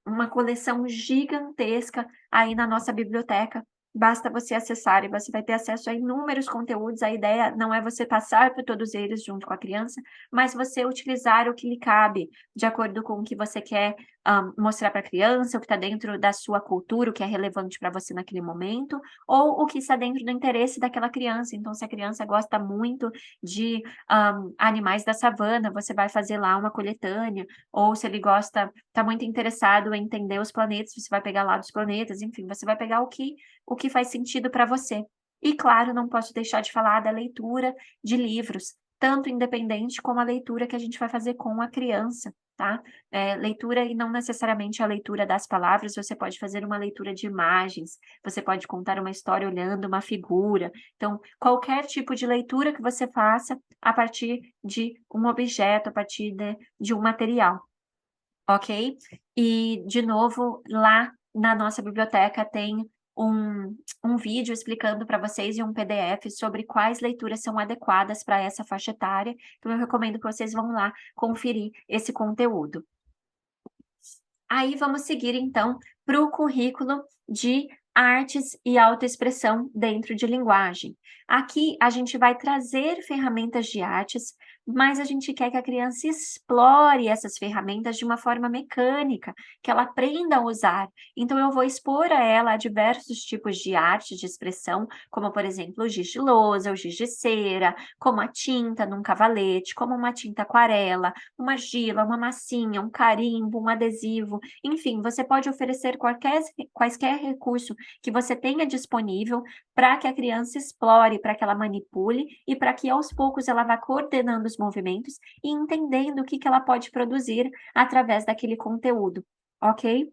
uma coleção gigantesca aí na nossa biblioteca. Basta você acessar e você vai ter acesso a inúmeros conteúdos. A ideia não é você passar por todos eles junto com a criança, mas você utilizar o que lhe cabe, de acordo com o que você quer mostrar para a criança, o que está dentro da sua cultura, o que é relevante para você naquele momento, ou o que está dentro do interesse daquela criança. Então, se a criança gosta muito de animais da savana, você vai fazer lá uma coletânea, ou se ele gosta, está muito interessado em entender os planetas, você vai pegar lá dos planetas, enfim, você vai pegar o que faz sentido para você. E claro, não posso deixar de falar da leitura de livros, tanto independente como a leitura que a gente vai fazer com a criança, tá? Leitura e não necessariamente a leitura das palavras, você pode fazer uma leitura de imagens, você pode contar uma história olhando uma figura. Então, qualquer tipo de leitura que você faça a partir de um objeto, a partir de um material, ok? E, de novo, lá na nossa biblioteca tem um vídeo explicando para vocês e um PDF sobre quais leituras são adequadas para essa faixa etária. Então, eu recomendo que vocês vão lá conferir esse conteúdo. Aí vamos seguir então para o currículo de artes e autoexpressão dentro de linguagem. Aqui a gente vai trazer ferramentas de artes, mas a gente quer que a criança explore essas ferramentas de uma forma mecânica, que ela aprenda a usar. Então eu vou expor a ela a diversos tipos de arte de expressão, como por exemplo o giz de lousa, o giz de cera, como a tinta num cavalete, como uma tinta aquarela, uma argila, uma massinha, um carimbo, um adesivo, enfim, você pode oferecer quaisquer recurso que você tenha disponível para que a criança explore, para que ela manipule e para que aos poucos ela vá coordenando os movimentos e entendendo o que ela pode produzir através daquele conteúdo, ok?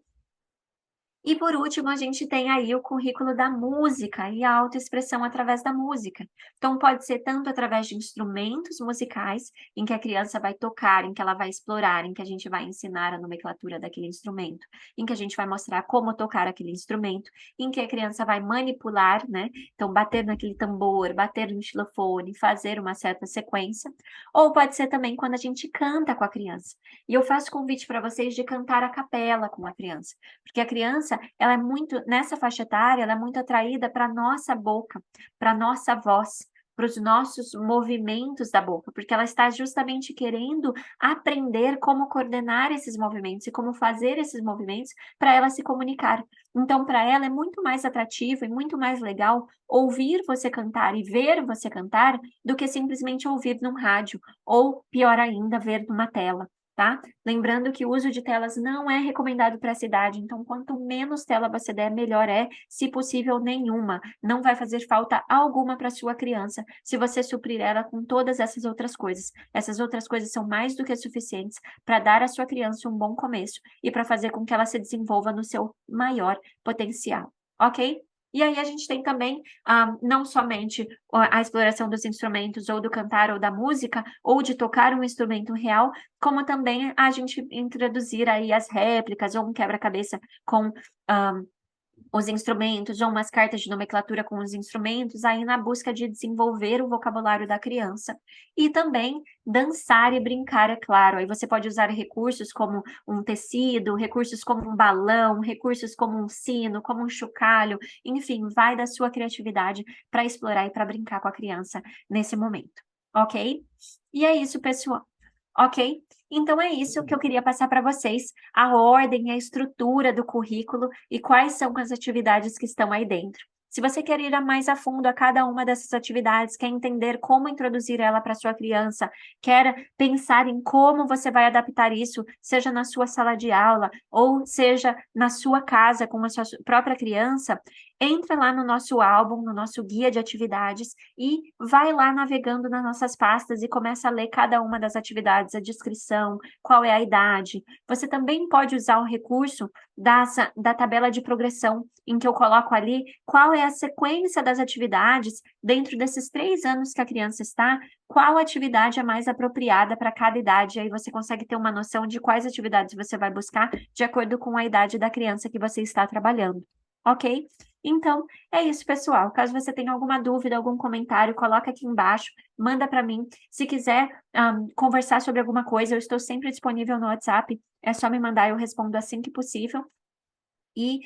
E por último, a gente tem aí o currículo da música e a autoexpressão através da música. Então, pode ser tanto através de instrumentos musicais, em que a criança vai tocar, em que ela vai explorar, em que a gente vai ensinar a nomenclatura daquele instrumento, em que a gente vai mostrar como tocar aquele instrumento, em que a criança vai manipular, né? Então, bater naquele tambor, bater no xilofone, fazer uma certa sequência. Ou pode ser também quando a gente canta com a criança. E eu faço convite para vocês de cantar a capela com a criança, porque a criança, ela é muito nessa faixa etária, ela é muito atraída para a nossa boca, para a nossa voz, para os nossos movimentos da boca, porque ela está justamente querendo aprender como coordenar esses movimentos e como fazer esses movimentos para ela se comunicar. Então, para ela é muito mais atrativo e muito mais legal ouvir você cantar e ver você cantar do que simplesmente ouvir num rádio ou, pior ainda, ver numa tela. tá? Lembrando que o uso de telas não é recomendado para essa idade, então quanto menos tela você der, melhor é, se possível nenhuma. Não vai fazer falta alguma para sua criança se você suprir ela com todas essas outras coisas. Essas outras coisas são mais do que suficientes para dar à sua criança um bom começo e para fazer com que ela se desenvolva no seu maior potencial, ok? E aí a gente tem também, não somente a exploração dos instrumentos ou do cantar ou da música, ou de tocar um instrumento real, como também a gente introduzir aí as réplicas ou um quebra-cabeça com, os instrumentos ou umas cartas de nomenclatura com os instrumentos, aí na busca de desenvolver o vocabulário da criança. E também dançar e brincar, é claro. Aí você pode usar recursos como um tecido, recursos como um balão, recursos como um sino, como um chocalho, enfim, vai da sua criatividade para explorar e para brincar com a criança nesse momento, ok? E é isso, pessoal. Ok? Então é isso que eu queria passar para vocês, a ordem, a estrutura do currículo e quais são as atividades que estão aí dentro. Se você quer ir mais a fundo a cada uma dessas atividades, quer entender como introduzir ela para sua criança, quer pensar em como você vai adaptar isso, seja na sua sala de aula ou seja na sua casa com a sua própria criança, entra lá no nosso álbum, no nosso guia de atividades e vai lá navegando nas nossas pastas e começa a ler cada uma das atividades, a descrição, qual é a idade. Você também pode usar o recurso da tabela de progressão, em que eu coloco ali qual é a sequência das atividades dentro desses 3 anos que a criança está, qual atividade é mais apropriada para cada idade. Aí você consegue ter uma noção de quais atividades você vai buscar de acordo com a idade da criança que você está trabalhando. Ok? Então, é isso, pessoal. Caso você tenha alguma dúvida, algum comentário, coloca aqui embaixo, manda para mim. Se quiser conversar sobre alguma coisa, eu estou sempre disponível no WhatsApp. É só me mandar, eu respondo assim que possível. E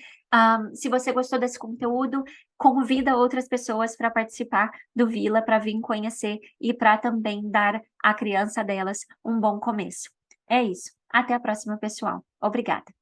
se você gostou desse conteúdo, convida outras pessoas para participar do Vila, para vir conhecer e para também dar à criança delas um bom começo. É isso. Até a próxima, pessoal. Obrigada.